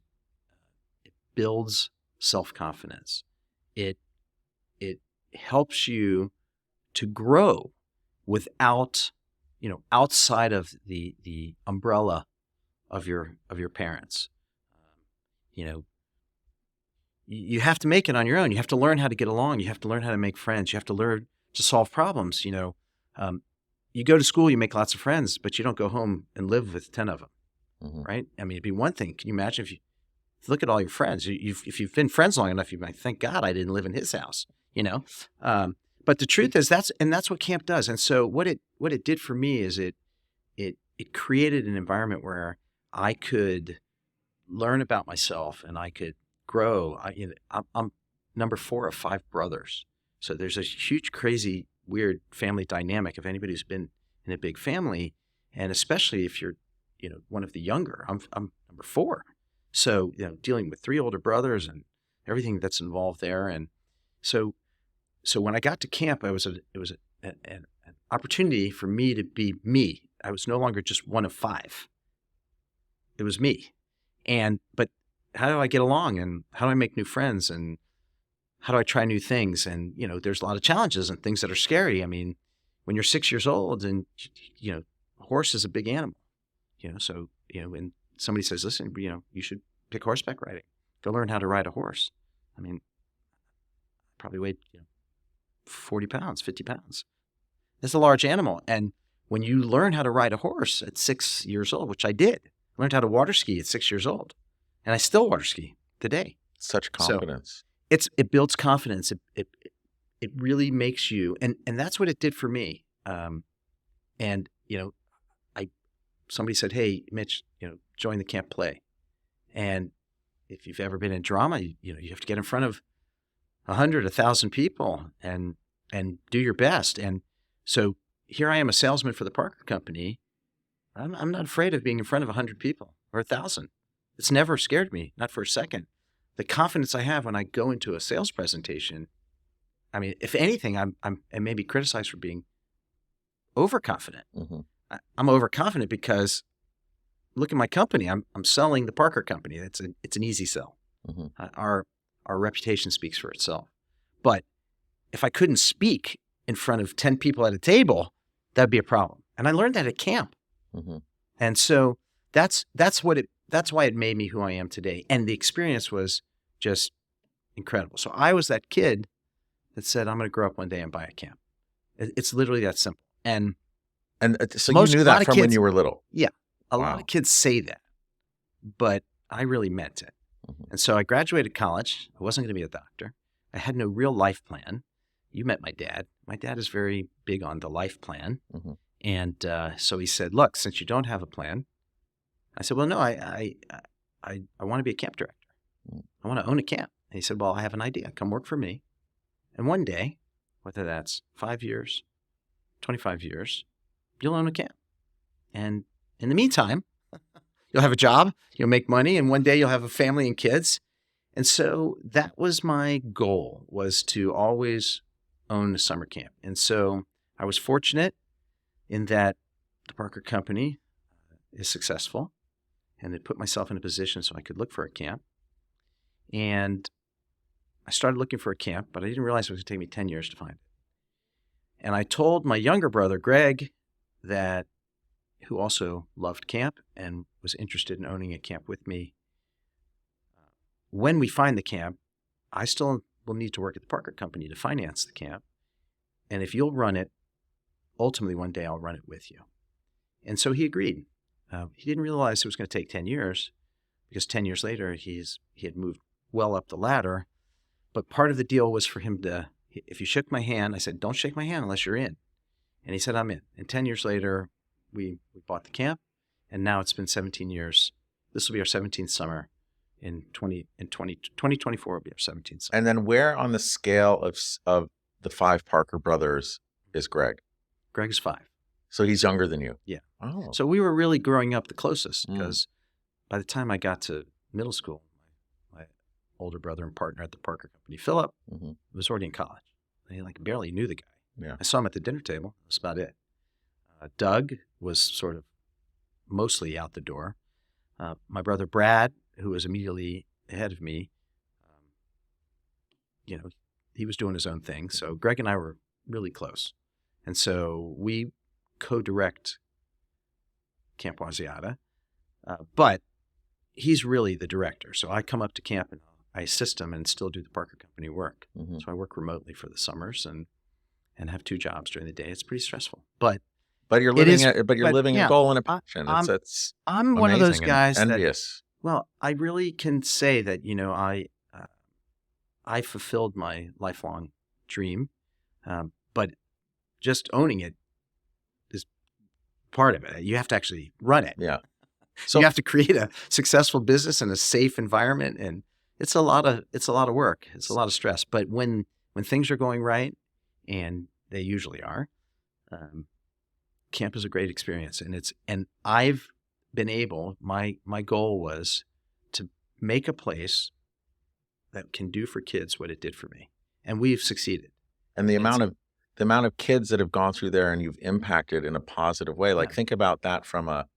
builds self-confidence. It helps you to grow without, outside of the umbrella of your parents. You have to make it on your own. You have to learn how to get along. You have to learn how to make friends. You have to learn to solve problems. You go to school, you make lots of friends, but you don't go home and live with 10 of them, right? I mean, it'd be one thing. Can you imagine if you look at all your friends? If you've been friends long enough, you might thank God I didn't live in his house, But the truth is that's what camp does. And so what it did for me is it created an environment where I could learn about myself and I could grow. I'm number 4 of 5 brothers. So there's a huge, crazy, weird family dynamic of anybody who's been in a big family, and especially if you're, one of the younger. I'm number 4. So, dealing with 3 older brothers and everything that's involved there. And so so when I got to camp, it was an opportunity for me to be me. I was no longer just one of 5. It was me. But how do I get along, and how do I make new friends, and how do I try new things? And, there's a lot of challenges and things that are scary. I mean, when you're 6 years old and, a horse is a big animal, so, when somebody says, listen, you should pick horseback riding, go learn how to ride a horse. I mean, probably weighed 40 pounds, 50 pounds. That's a large animal. And when you learn how to ride a horse at 6 years old, which I did, I learned how to water ski at 6 years old. And I still water ski today. Such confidence. So it builds confidence. It really makes you, and that's what it did for me. Somebody said, hey, Mitch, join the camp play. And if you've ever been in drama, you have to get in front of 100, 1,000 people and do your best. And so here I am, a salesman for the Parker Company. I'm not afraid of being in front of 100 people or 1,000. It's never scared me, not for a second. The confidence I have when I go into a sales presentation, I mean, if anything, I may be criticized for being overconfident. Mm-hmm. I'm overconfident because look at my company. I'm selling the Parker Company. It's an easy sell. Mm-hmm. Our reputation speaks for itself. But if I couldn't speak in front of 10 people at a table, that'd be a problem. And I learned that at camp. Mm-hmm. And so that's why it made me who I am today. And the experience was just incredible. So I was that kid that said, I'm going to grow up one day and buy a camp. It's literally that simple. And so you knew that from when you were little? Yeah. A lot of kids say that, but I really meant it. Mm-hmm. And so I graduated college. I wasn't going to be a doctor. I had no real life plan. You met my dad. My dad is very big on the life plan. Mm-hmm. And so he said, look, since you don't have a plan, I said, well, no, I want to be a camp director. I want to own a camp. And he said, well, I have an idea. Come work for me. And one day, whether that's 5 years, 25 years, you'll own a camp. And in the meantime, you'll have a job, you'll make money, and one day you'll have a family and kids. And so that was my goal, was to always own a summer camp. And so I was fortunate in that the Parker Company is successful, and it put myself in a position so I could look for a camp. And I started looking for a camp, but I didn't realize it was going to take me 10 years to find it. And I told my younger brother, Gregg, who also loved camp and was interested in owning a camp with me, when we find the camp, I still will need to work at the Parker Company to finance the camp. And if you'll run it, ultimately one day I'll run it with you. And so he agreed. He didn't realize it was going to take 10 years because 10 years later he had moved well up the ladder. But part of the deal was for him to, if you shook my hand, I said, don't shake my hand unless you're in. And he said, I'm in. And 10 years later, we bought the camp, and now it's been 17 years. This will be our 17th summer. In 2024 will be our 17th summer. And then where on the scale of the 5 Parker brothers is Gregg? Gregg is 5. So he's younger than you? Yeah. Oh. So we were really growing up the closest because by the time I got to middle school, my older brother and partner at the Parker Company, Philip, was already in college. I barely knew the guy. Yeah. I saw him at the dinner table. That's about it. Doug was sort of mostly out the door. My brother Brad, who was immediately ahead of me, he was doing his own thing. So Gregg and I were really close. And so we co-direct Camp Waziyatah, but he's really the director. So I come up to camp and I assist him and still do the Parker Company work. Mm-hmm. So I work remotely for the summers and have 2 jobs during the day. It's pretty stressful, but you're living a goal and a passion. I'm one of those guys envious. I really can say that, I fulfilled my lifelong dream, but just owning it is part of it. You have to actually run it. Yeah. So you have to create a successful business in a safe environment, and it's a lot of work. It's a lot of stress. But when things are going right, and they usually are, camp is a great experience, and I've been able. My goal was to make a place that can do for kids what it did for me, and we've succeeded. And the amount of kids that have gone through there and you've impacted in a positive way. Like, think about that from a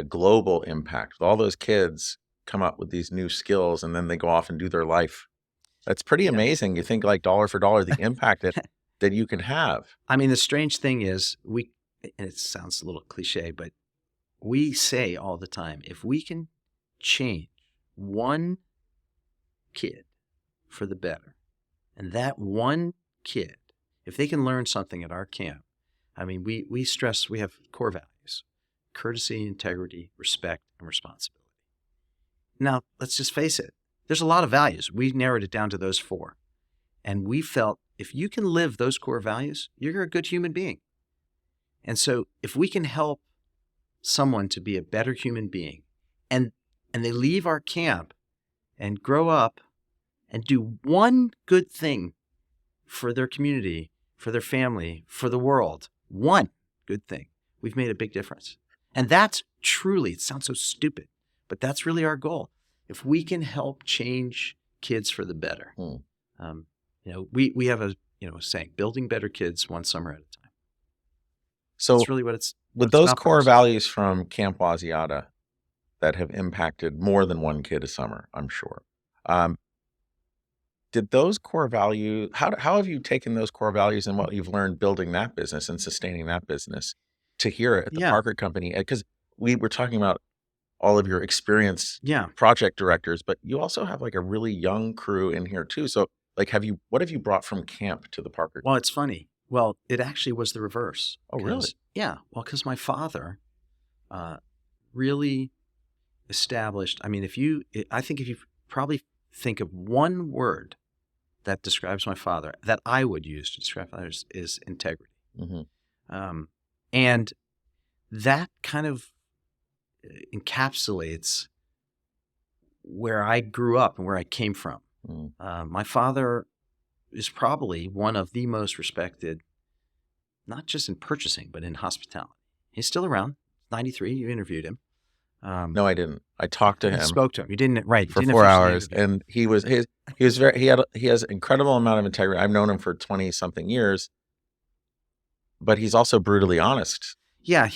global impact. All those kids come up with these new skills and then they go off and do their life. That's pretty amazing. You think, like, dollar for dollar, the impact that you can have. I mean, the strange thing is and it sounds a little cliche, but we say all the time, if we can change one kid for the better, and that one kid, if they can learn something at our camp, I mean, we stress, we have core values: courtesy, integrity, respect, and responsibility. Now, let's just face it. There's a lot of values. We narrowed it down to those 4. And we felt if you can live those core values, you're a good human being. And so if we can help someone to be a better human being, and they leave our camp and grow up and do one good thing for their community, for their family, for the world, one good thing, we've made a big difference. And that's truly, it sounds so stupid, but that's really our goal. If we can help change kids for the better, we have a saying, building better kids one summer at a time. So that's really what it's with those core values from Camp Waziyatah that have impacted more than one kid a summer, I'm sure. Did those core values, how have you taken those core values and what you've learned building that business and sustaining that business to here at the Parker Company? Because we were talking about all of your experienced project directors, but you also have like a really young crew in here too. So like, what have you brought from camp to the Parker? Well, it's funny. Well, it actually was the reverse. Oh, really? Yeah. Well, because my father really established, I mean, I think if you probably think of one word that describes my father, that I would use to describe others, is integrity. Mm-hmm. And that kind of encapsulates where I grew up and where I came from. My father is probably one of the most respected, not just in purchasing, but in hospitality. He's still around, 93. You interviewed him. No, I didn't. I talked to him. Spoke to him. You didn't, right? For 4 hours, and he has incredible amount of integrity. I've known him for 20 something years, but he's also brutally honest. Yeah,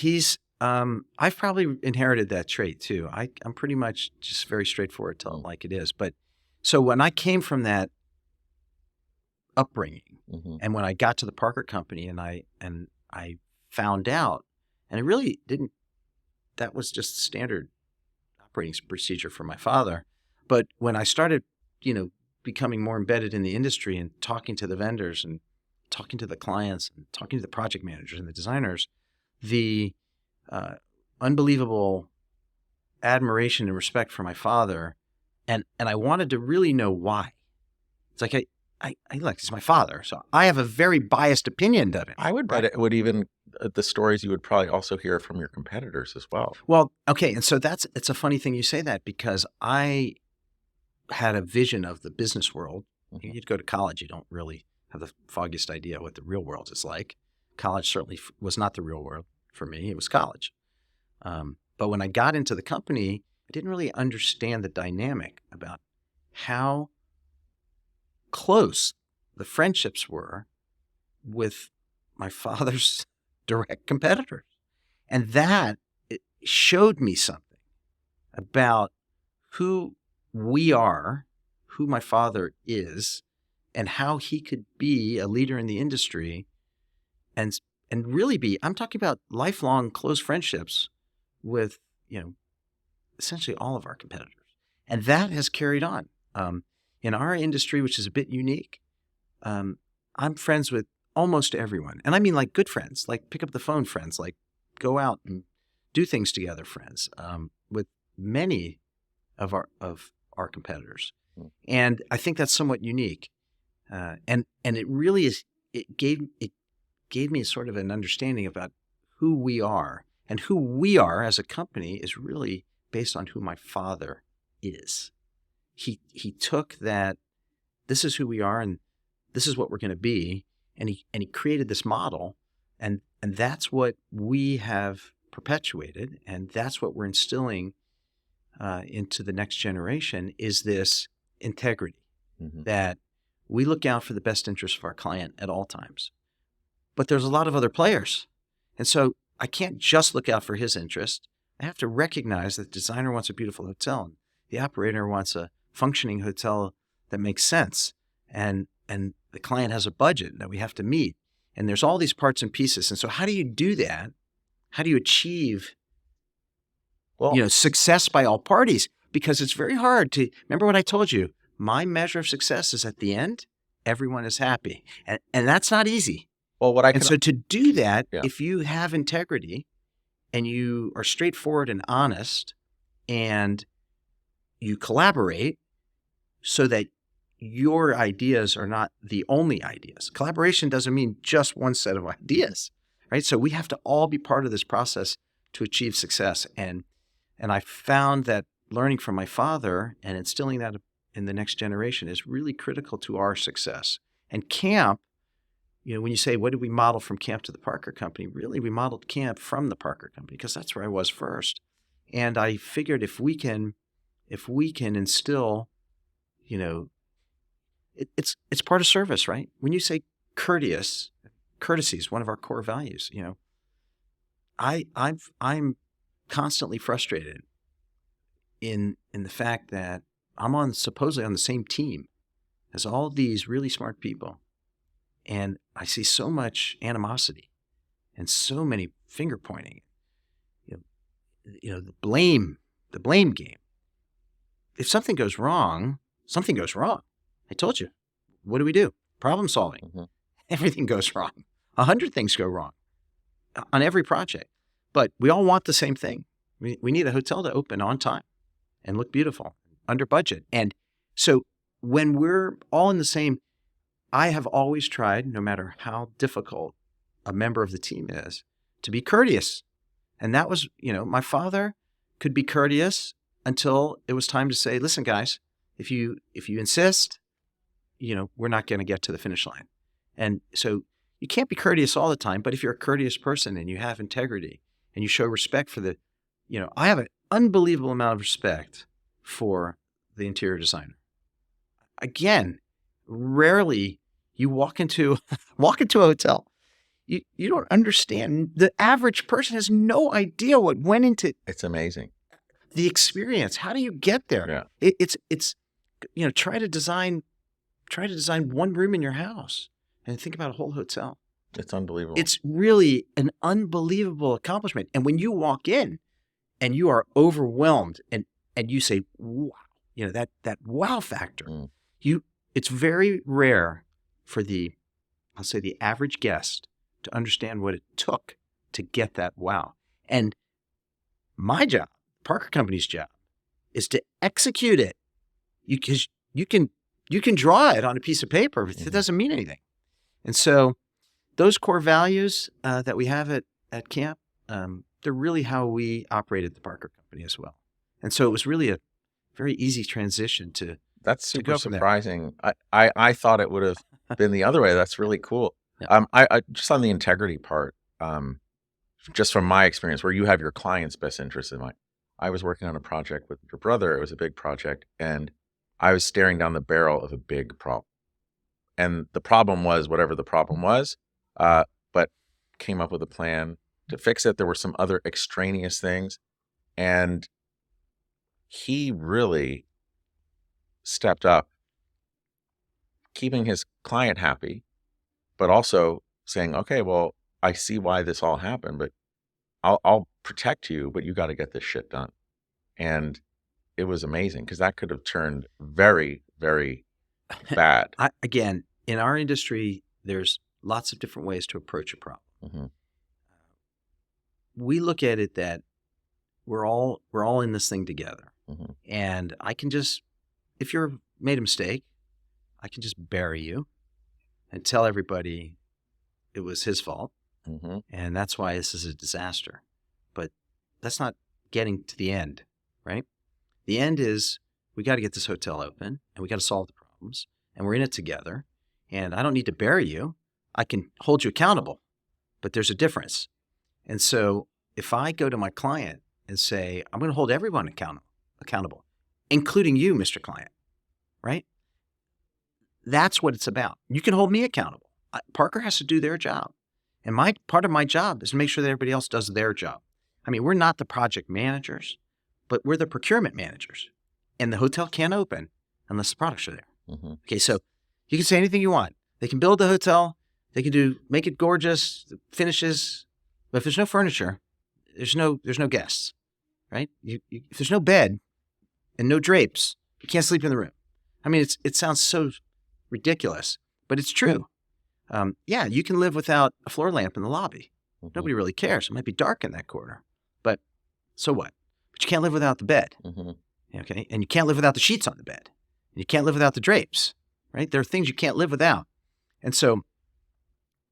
I've probably inherited that trait too. I'm pretty much just very straightforward, tell it like it is. But so when I came from that upbringing, and when I got to the Parker Company, and I found out, and it really didn't. That was just standard operating procedure for my father. But when I started, becoming more embedded in the industry and talking to the vendors and talking to the clients and talking to the project managers and the designers, the unbelievable admiration and respect for my father, and I wanted to really know why. It's like I like, it's my father, so I have a very biased opinion of it. I would bet it would even the stories you would probably also hear from your competitors as well. Well, okay, and so it's a funny thing you say that, because I had a vision of the business world. You'd go to college, you don't really have the foggiest idea what the real world is like. College certainly was not the real world for me. It was college. But when I got into the company, I didn't really understand the dynamic about how close the friendships were with my father's direct competitors. And that showed me something about who we are, who my father is, and how he could be a leader in the industry and really be, I'm talking about lifelong close friendships with, essentially all of our competitors. And that has carried on. In our industry, which is a bit unique, I'm friends with almost everyone. And I mean like good friends, like pick up the phone friends, like go out and do things together friends, with many of our competitors. And I think that's somewhat unique. And it really is, it gave me sort of an understanding about who we are, and who we are as a company is really based on who my father is. He took that, this is who we are and this is what we're going to be, and he created this model, and that's what we have perpetuated, and that's what we're instilling into the next generation, is this integrity, that we look out for the best interest of our client at all times. But there's a lot of other players. And so I can't just look out for his interest. I have to recognize that the designer wants a beautiful hotel and the operator wants a functioning hotel that makes sense. And the client has a budget that we have to meet. And there's all these parts and pieces. And so how do you do that? How do you achieve success by all parties? Because it's very hard to, remember what I told you, my measure of success is at the end, everyone is happy. And that's not easy. Well, so to do that, if you have integrity and you are straightforward and honest and you collaborate so that your ideas are not the only ideas. Collaboration doesn't mean just one set of ideas, right? So we have to all be part of this process to achieve success. And I found that learning from my father and instilling that in the next generation is really critical to our success. And camp, when you say, what did we model from camp to the Parker Company? Really, we modeled camp from the Parker Company because that's where I was first. And I figured if we can instill, it's part of service, right? When you say courtesy is one of our core values. I'm constantly frustrated in the fact that I'm supposedly on the same team as all these really smart people. And I see so much animosity and so many finger pointing, the blame game. If something goes wrong, something goes wrong. I told you, what do? Problem solving. Mm-hmm. Everything goes wrong. 100 things go wrong on every project, but we all want the same thing. We need a hotel to open on time and look beautiful under budget. And so when we're all in the same, I have always tried, no matter how difficult a member of the team is, to be courteous. And that was, my father could be courteous until it was time to say, listen, guys, if you insist, we're not going to get to the finish line. And so you can't be courteous all the time, but if you're a courteous person and you have integrity and you show respect for I have an unbelievable amount of respect for the interior designer. Again, rarely you walk into a hotel. You don't understand. The average person has no idea what went into. It's amazing. The experience. How do you get there? Yeah. It's try to design one room in your house and think about a whole hotel. It's unbelievable. It's really an unbelievable accomplishment. And when you walk in and you are overwhelmed and you say, wow, that wow factor, it's very rare for the average guest to understand what it took to get that wow. And my job, Parker Company's job, is to execute it. Because you can draw it on a piece of paper, but it doesn't mean anything. And so those core values that we have at camp, they're really how we operated the Parker Company as well. And so it was really a very easy transition to. That's super surprising. I thought it would have been the other way. That's really cool. Yeah. I just on the integrity part, just from my experience, where you have your client's best interest in mind. I was working on a project with your brother. It was a big project, and I was staring down the barrel of a big problem. And the problem was whatever the problem was, but came up with a plan to fix it. There were some other extraneous things, and he really stepped up, keeping his client happy, but also saying, okay, well, I see why this all happened, but I'll protect you, but you got to get this shit done. And it was amazing because that could have turned very, very bad. Again, in our industry, there's lots of different ways to approach a problem. Mm-hmm. We look at it that we're all in this thing together. Mm-hmm. And I can just, if you're made a mistake, I can just bury you and tell everybody it was his fault. Mm-hmm. And that's why this is a disaster. But that's not getting to the end, right? The end is we got to get this hotel open and we got to solve the problems and we're in it together. And I don't need to bury you. I can hold you accountable, but there's a difference. And so if I go to my client and say, I'm going to hold everyone accountable, including you, Mr. Client, right? that's what it's about. You can hold me accountable. Parker has to do their job. And part of my job is to make sure that everybody else does their job. I mean, we're not the project managers, but we're the procurement managers. And the hotel can't open unless the products are there. Mm-hmm. Okay, so you can say anything you want. They can build the hotel. They can make it gorgeous, the finishes. But if there's no furniture, there's no guests, right? If there's no bed and no drapes, you can't sleep in the room. I mean, it sounds so ridiculous, but it's true. Yeah, you can live without a floor lamp in the lobby. Mm-hmm. Nobody really cares. It might be dark in that corner, but so what? But you can't live without the bed, Mm-hmm. okay? And you can't live without the sheets on the bed. And you can't live without the drapes, right? There are things you can't live without. And so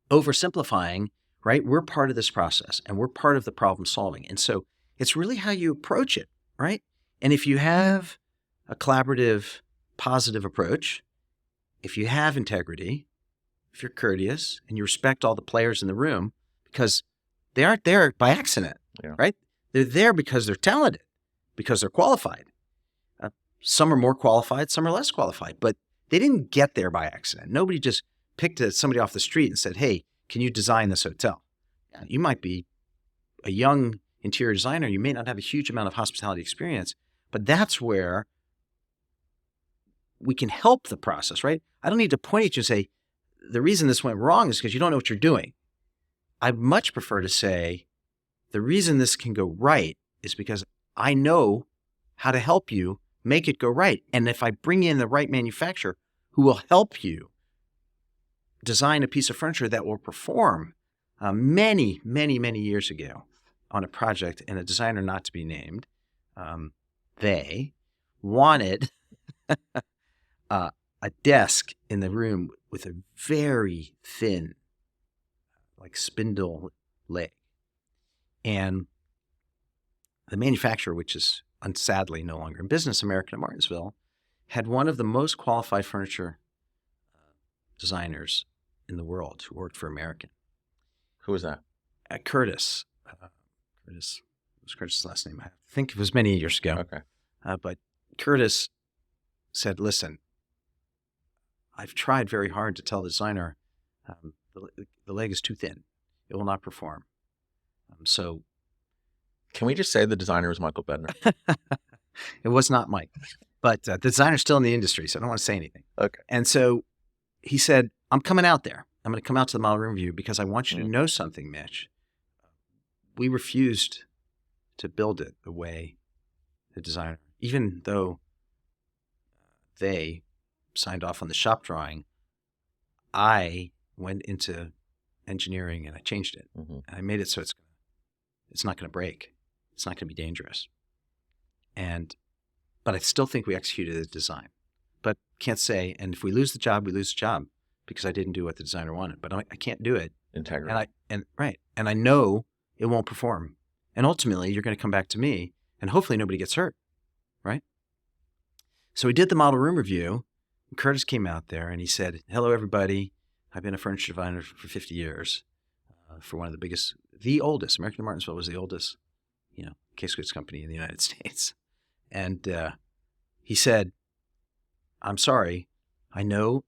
oversimplifying, right? We're part of this process and we're part of the problem solving. And so it's really how you approach it, right? And if you have a collaborative, positive approach, if you have integrity, if you're courteous and you respect all the players in the room, because they aren't there by accident, right? They're there because they're talented, because they're qualified. Some are more qualified, some are less qualified, but they didn't get there by accident. Nobody just picked somebody off the street and said, hey, can you design this hotel? You might be a young interior designer. You may not have a huge amount of hospitality experience, but that's where we can help the process, right? I don't need to point at you and say, the reason this went wrong is because you don't know what you're doing. I much prefer to say, the reason this can go right is because I know how to help you make it go right. And if I bring in the right manufacturer who will help you design a piece of furniture that will perform, many, many, many years ago on a project, and a designer not to be named, they wanted a desk in the room with a very thin, like spindle leg. And the manufacturer, which is sadly no longer in business, American at Martinsville, had one of the most qualified furniture designers in the world who worked for American. Who was that? Curtis. Curtis. What was Curtis' last name? I think it was many years ago. Okay. But Curtis said, listen, I've tried very hard to tell the designer the leg is too thin. It will not perform. So can we just say the designer was Michael Bednar? It was not Mike, but the designer's still in the industry, so I don't want to say anything. Okay. And so he said, I'm coming out there. I'm going to come out to the model room review because I want you to know something, Mitch. We refused to build it the way the designer, even though they signed off on the shop drawing, I went into engineering and I changed it. Mm-hmm. And I made it so it's not going to break. It's not going to be dangerous. But I still think we executed the design. But can't say, and if we lose the job, we lose the job because I didn't do what the designer wanted. But I can't do it. Integrity. And I know it won't perform. And ultimately, you're going to come back to me, and hopefully nobody gets hurt, right? So we did the model room review. And Curtis came out there and he said, hello, everybody. I've been a furniture designer for 50 years for one of the oldest. American at Martinsville was the oldest, case goods company in the United States. And he said, I'm sorry. I know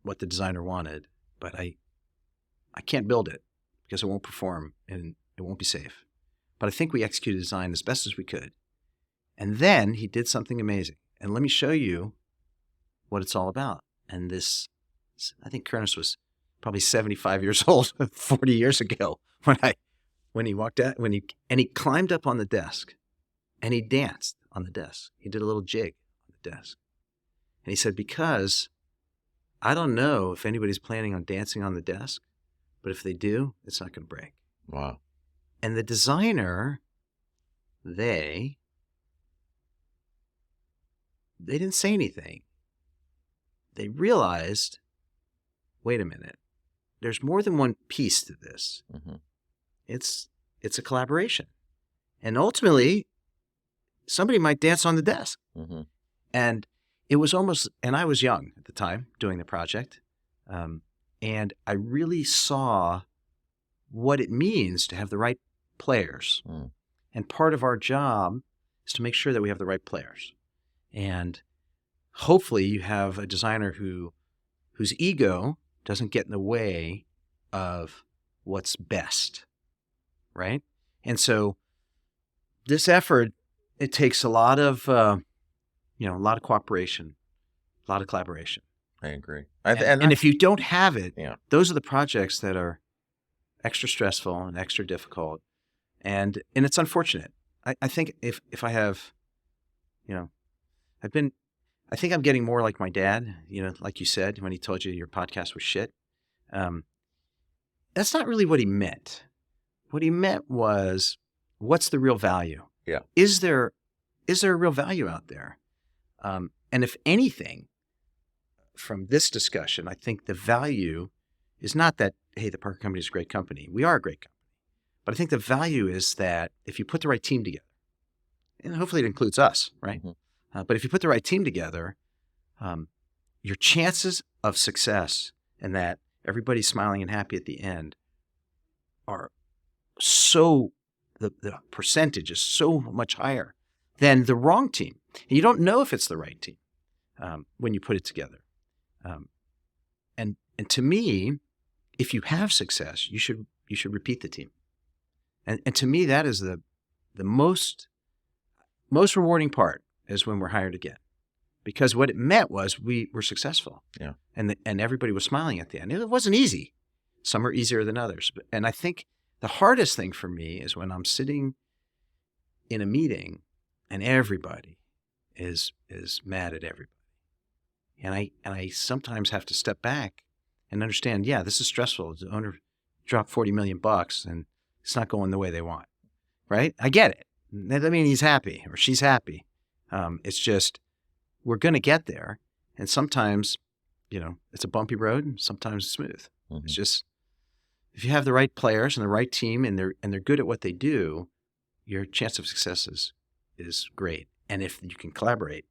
what the designer wanted, but I can't build it because it won't perform and it won't be safe. But I think we executed the design as best as we could. And then he did something amazing. And let me show you what it's all about. And this, I think Curtis was probably 75 years old 40 years ago when he walked out, and he climbed up on the desk and he danced on the desk. He did a little jig on the desk. And he said, because I don't know if anybody's planning on dancing on the desk, but if they do, it's not going to break. Wow. And the designer, they didn't say anything. They realized, wait a minute, there's more than one piece to this. Mm-hmm. It's a collaboration. And ultimately, somebody might dance on the desk. Mm-hmm. And it was almost, and I was young at the time doing the project. And I really saw what it means to have the right players. Mm. And part of our job is to make sure that we have the right players. And hopefully you have a designer who whose ego doesn't get in the way of what's best, right? And so this effort, it takes a lot of, a lot of cooperation, a lot of collaboration. I agree. And if you don't have it, yeah, those are the projects that are extra stressful and extra difficult. And it's unfortunate. I think if I have, I think I'm getting more like my dad, like you said, when he told you your podcast was shit. That's not really what he meant. What he meant was, what's the real value? Yeah. Is there a real value out there? And if anything, from this discussion, I think the value is not that, hey, the Parker Company is a great company. We are a great company. But I think the value is that if you put the right team together, and hopefully it includes us, right? Mm-hmm. But if you put the right team together, your chances of success and that everybody's smiling and happy at the end are so, the percentage is so much higher than the wrong team. And you don't know if it's the right team when you put it together. And to me, if you have success, you should repeat the team. And to me, that is the most rewarding part, is when we're hired again. Because what it meant was we were successful. Yeah. And everybody was smiling at the end. It wasn't easy. Some are easier than others. And I think the hardest thing for me is when I'm sitting in a meeting and everybody is mad at everybody. And I sometimes have to step back and understand, yeah, this is stressful. The owner dropped $40 million and it's not going the way they want, right? I get it. That doesn't mean he's happy or she's happy. It's just, we're going to get there. And sometimes, it's a bumpy road and sometimes it's smooth. Mm-hmm. It's just, if you have the right players and the right team and they're good at what they do, your chance of success is great. And if you can collaborate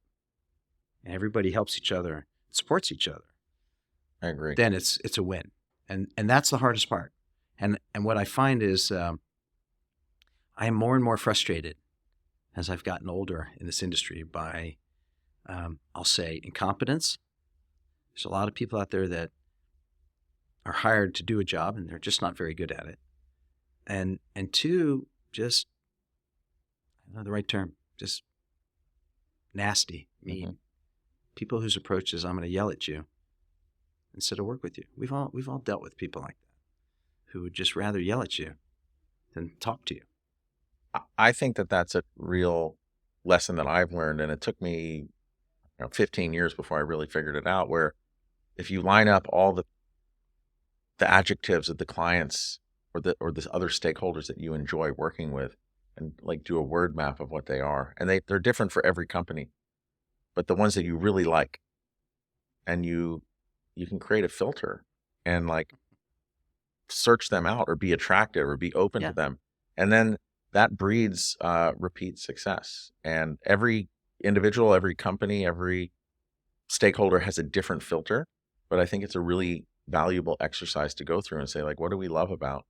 and everybody helps each other, supports each other, I agree. Then it's a win. And that's the hardest part. And what I find is I am more and more frustrated as I've gotten older in this industry by, I'll say, incompetence. There's a lot of people out there that are hired to do a job and they're just not very good at it. And two, just, I don't know the right term, just nasty, mean. Mm-hmm. People whose approach is, I'm going to yell at you instead of work with you. We've all dealt with people like that who would just rather yell at you than talk to you. I think that's a real lesson that I've learned, and it took me 15 years before I really figured it out, where if you line up all the adjectives of the clients or the other stakeholders that you enjoy working with and like do a word map of what they are, and they're different for every company, but the ones that you really like, and you can create a filter and like search them out or be attractive or be open to them. And then that breeds repeat success. And every individual, every company, every stakeholder has a different filter, but I think it's a really valuable exercise to go through and say, like, what do we love about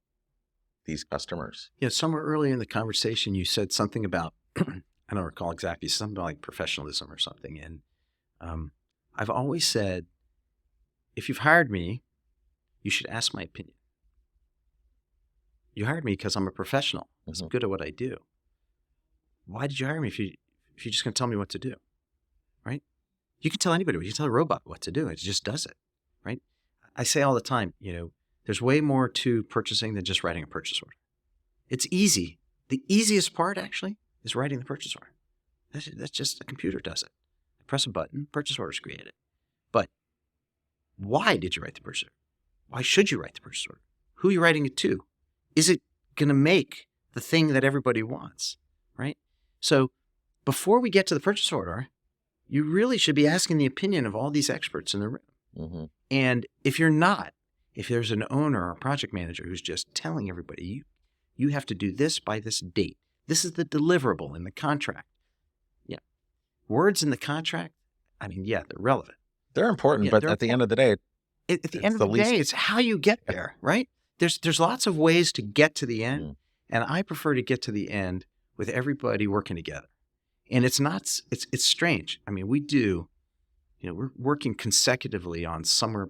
these customers? Yeah, somewhere early in the conversation, you said something about, I don't recall exactly, something like professionalism or something. And I've always said, if you've hired me, you should ask my opinion. You hired me because I'm a professional. Mm-hmm. I'm good at what I do. Why did you hire me if you're just going to tell me what to do, right? You can tell anybody. You can tell a robot what to do. It just does it, right? I say all the time, there's way more to purchasing than just writing a purchase order. It's easy. The easiest part, actually, is writing the purchase order. That's just, a computer does it. Press a button, purchase order is created. But why did you write the purchase order? Why should you write the purchase order? Who are you writing it to? Is it going to make the thing that everybody wants, right? So before we get to the purchase order, you really should be asking the opinion of all these experts in the room. Mm-hmm. And if you're not, if there's an owner or a project manager who's just telling everybody, you have to do this by this date. This is the deliverable in the contract. Yeah. Words in the contract, they're relevant. They're important, but at the end of the day, at the end of the day, it's how you get there, right? There's lots of ways to get to the end, and I prefer to get to the end with everybody working together. And it's strange. We do we're working consecutively on somewhere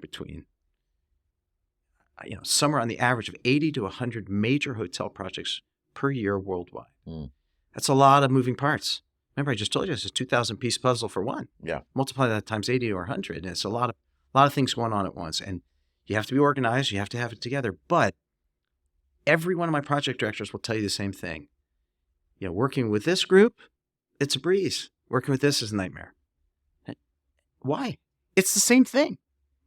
on the average of 80 to 100 major hotel projects per year worldwide. That's a lot of moving parts. Remember, I just told you it's a 2,000-piece puzzle for one. Yeah. Multiply that times 80 or 100, and it's a lot of things going on at once. And you have to be organized. You have to have it together. But every one of my project directors will tell you the same thing. Working with this group, it's a breeze. Working with this is a nightmare. Why? It's the same thing.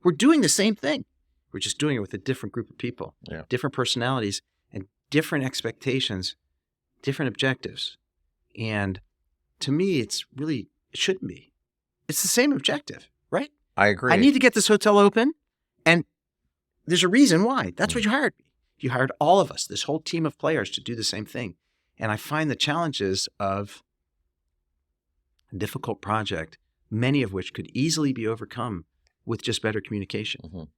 We're doing the same thing. We're just doing it with a different group of people, different personalities, and different expectations, different objectives. And to me, it shouldn't be. It's the same objective, right? I agree. I need to get this hotel open, and there's a reason why. That's what you hired me. You hired all of us, this whole team of players, to do the same thing. And I find the challenges of a difficult project, many of which could easily be overcome with just better communication.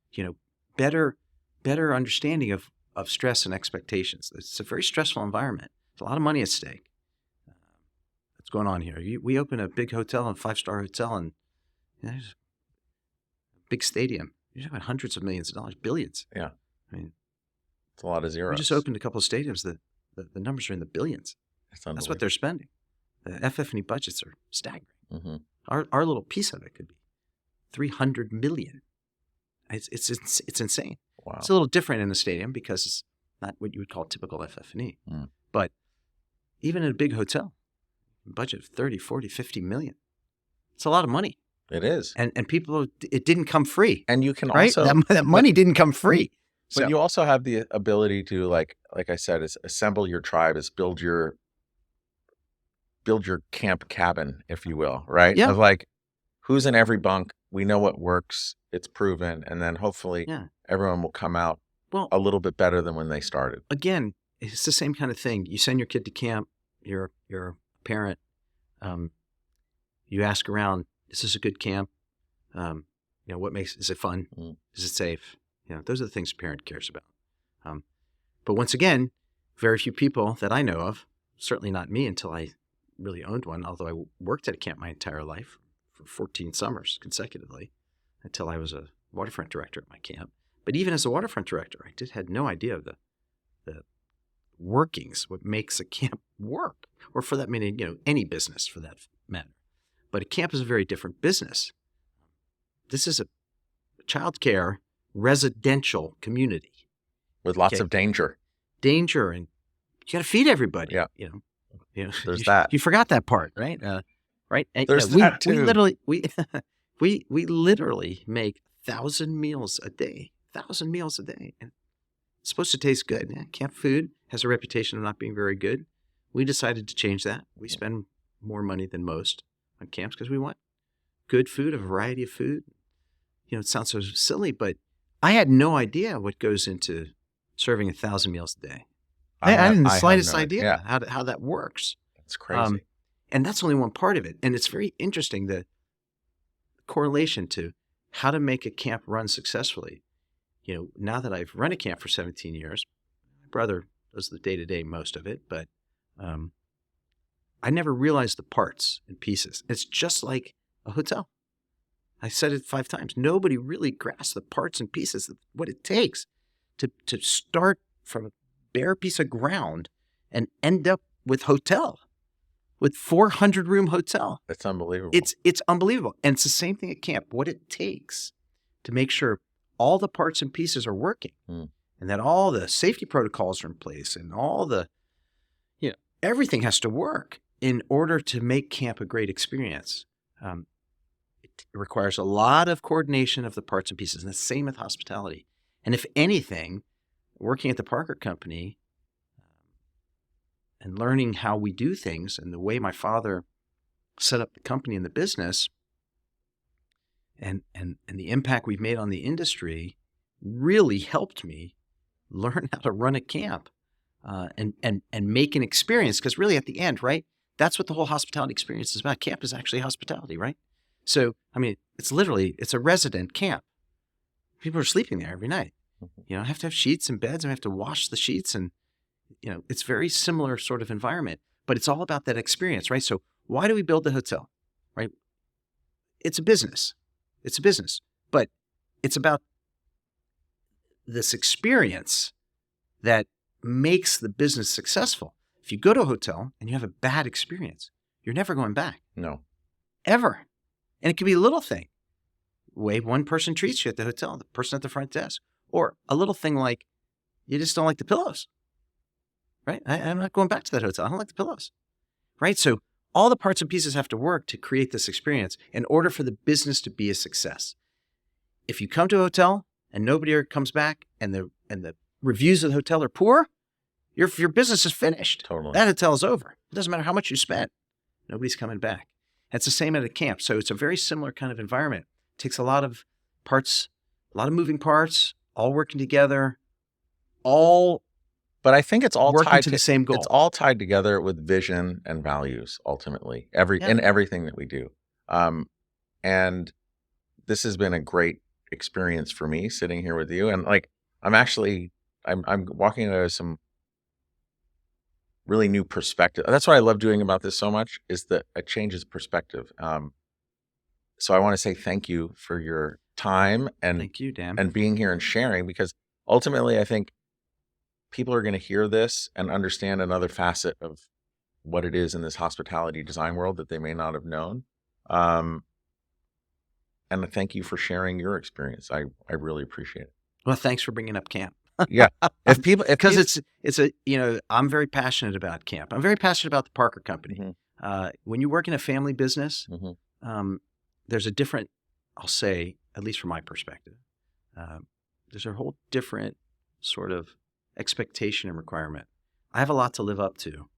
Better understanding of stress and expectations. It's a very stressful environment. There's a lot of money at stake. What's going on here? We open a big hotel, a 5-star hotel, and there's a big stadium. You're talking about hundreds of millions of dollars, billions. Yeah. I mean, it's a lot of zeros. We just opened a couple of stadiums. The numbers are in the billions. That's what they're spending. The FF&E budgets are staggering. Our little piece of it could be $300 million. It's insane. Wow. It's a little different in a stadium because it's not what you would call typical FF&E. But even in a big hotel, budget of 30, 40, 50 million. It's a lot of money. It is. And people, it didn't come free. And you can right? also... That money didn't come free. But you also have the ability to, like I said, is assemble your tribe, is build your camp cabin, if you will, right? Yeah. Of like, who's in every bunk? We know what works. It's proven. And then hopefully everyone will come out a little bit better than when they started. Again, it's the same kind of thing. You send your kid to camp. You're a parent. You ask around, is this a good camp? Is it fun? Is it safe? Those are the things a parent cares about. But once again, very few people that I know of, certainly not me until I really owned one, although I worked at a camp my entire life for 14 summers consecutively until I was a waterfront director at my camp. But even as a waterfront director, I had no idea of the workings, what makes a camp work, or for that matter, any business for that matter. But a camp is a very different business. This is a childcare residential community with lots of danger, and you got to feed everybody. Yeah, There's that. You forgot that part, right? Right. And, There's that too. We literally make 1,000 meals a day. 1,000 meals a day, and it's supposed to taste good. Camp food has a reputation of not being very good. We decided to change that. We spend more money than most on camps because we want good food, a variety of food. It sounds so silly, but I had no idea what goes into serving 1,000 meals a day. I hadn't the slightest idea how that works. That's crazy. And that's only one part of it. And it's very interesting, the correlation to how to make a camp run successfully. Now that I've run a camp for 17 years, my brother does the day-to-day most of it, but I never realized the parts and pieces. It's just like a hotel. I said it 5 times. Nobody really grasps the parts and pieces of what it takes to start from a bare piece of ground and end up with 400-room hotel. It's unbelievable. It's unbelievable. And it's the same thing at camp. What it takes to make sure all the parts and pieces are working and that all the safety protocols are in place and all the, everything has to work in order to make camp a great experience. It requires a lot of coordination of the parts and pieces, and the same with hospitality. And if anything, working at the Parker Company and learning how we do things and the way my father set up the company and the business and the impact we've made on the industry really helped me learn how to run a camp and make an experience. Because really at the end, right, that's what the whole hospitality experience is about. Camp is actually hospitality, right? So, it's a resident camp. People are sleeping there every night. I have to have sheets and beds, and I have to wash the sheets, and, it's very similar sort of environment, but it's all about that experience, right? So why do we build the hotel, right? It's a business. It's a business, but it's about this experience that makes the business successful. If you go to a hotel and you have a bad experience, you're never going back. No. Ever. And it could be a little thing. Way one person treats you at the hotel, the person at the front desk, or a little thing like you just don't like the pillows, right? I'm not going back to that hotel. I don't like the pillows, right? So all the parts and pieces have to work to create this experience in order for the business to be a success. If you come to a hotel and nobody ever comes back and the reviews of the hotel are poor, your business is finished. Totally. That hotel is over. It doesn't matter how much you spent. Nobody's coming back. It's the same at a camp. So it's a very similar kind of environment. It takes a lot of parts, a lot of moving parts, all working together, but I think it's all working tied to the same goal. It's all tied together with vision and values, ultimately, in everything that we do. And this has been a great experience for me sitting here with you. And like, I'm walking away with some really new perspective. That's what I love doing about this so much, is that it changes perspective. So I want to say thank you for your time and thank you, Dan, and being here and sharing, because ultimately I think people are going to hear this and understand another facet of what it is in this hospitality design world that they may not have known. And thank you for sharing your experience. I really appreciate it. Well, thanks for bringing up camp. Yeah. Because I'm very passionate about camp. I'm very passionate about the Parker Company. Mm-hmm. When you work in a family business, mm-hmm. There's a different, I'll say, at least from my perspective, there's a whole different sort of expectation and requirement. I have a lot to live up to.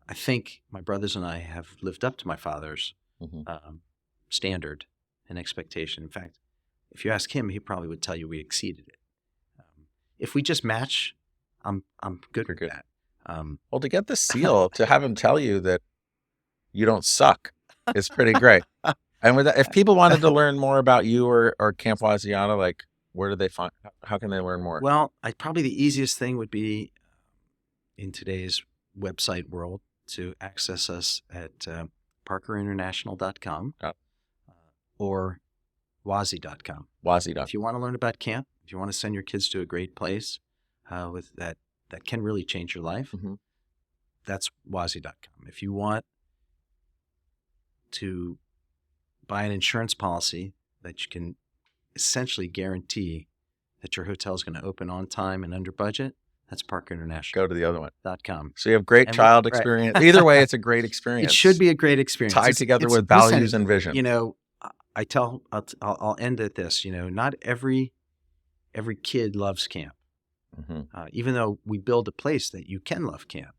I think my brothers and I have lived up to my father's mm-hmm. Standard and expectation. In fact, if you ask him, he probably would tell you we exceeded it. If we just match, I'm good with that. Well, to get the seal, to have him tell you that you don't suck is pretty great. And with that, if people wanted to learn more about you or Camp Waziyatah, like, where do they find? How can they learn more? Well, probably the easiest thing would be in today's website world to access us at parkerinternational.com or wazi.com. Wazi.com. If you want to learn about camp, if you want to send your kids to a great place with that can really change your life, mm-hmm. that's wazi.com. If you want to buy an insurance policy that you can essentially guarantee that your hotel is going to open on time and under budget, that's parkerinternational.com. Go to the other one. .com. So you have great child experience. Right. Either way, it's a great experience. It should be a great experience. Tied together with values and vision. You know, I'll end at this. You know, not every kid loves camp. Mm-hmm. Even though we build a place that you can love camp,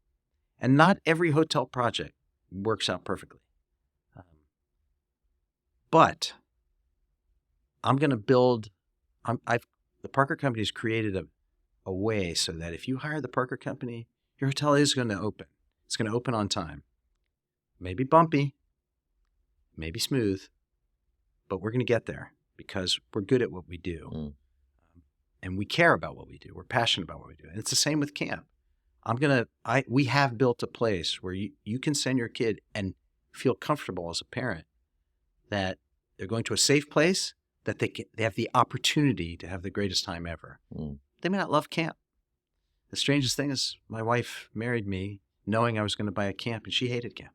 and not every hotel project works out perfectly. But I'm going to build. The Parker Company has created a way so that if you hire the Parker Company, your hotel is going to open. It's going to open on time. Maybe bumpy, maybe smooth, but we're going to get there because we're good at what we do. Mm. And we care about what we do. We're passionate about what we do. And it's the same with camp. We have built a place where you can send your kid and feel comfortable as a parent that they're going to a safe place, that they have the opportunity to have the greatest time ever. Mm. They may not love camp. The strangest thing is my wife married me knowing I was going to buy a camp, and she hated camp.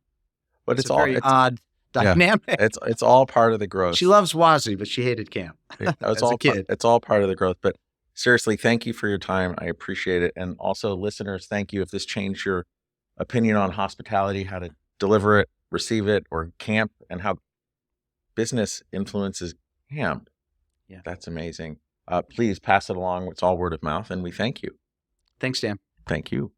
But it's odd dynamic. Yeah, it's all part of the growth. She loves Wazi, but she hated camp as a kid. It's all part of the growth. But seriously, thank you for your time. I appreciate it. And also, listeners, thank you. If this changed your opinion on hospitality, how to deliver it, receive it, or camp, and how business influences camp, that's amazing. Please pass it along. It's all word of mouth, and we thank you. Thanks, Dan. Thank you.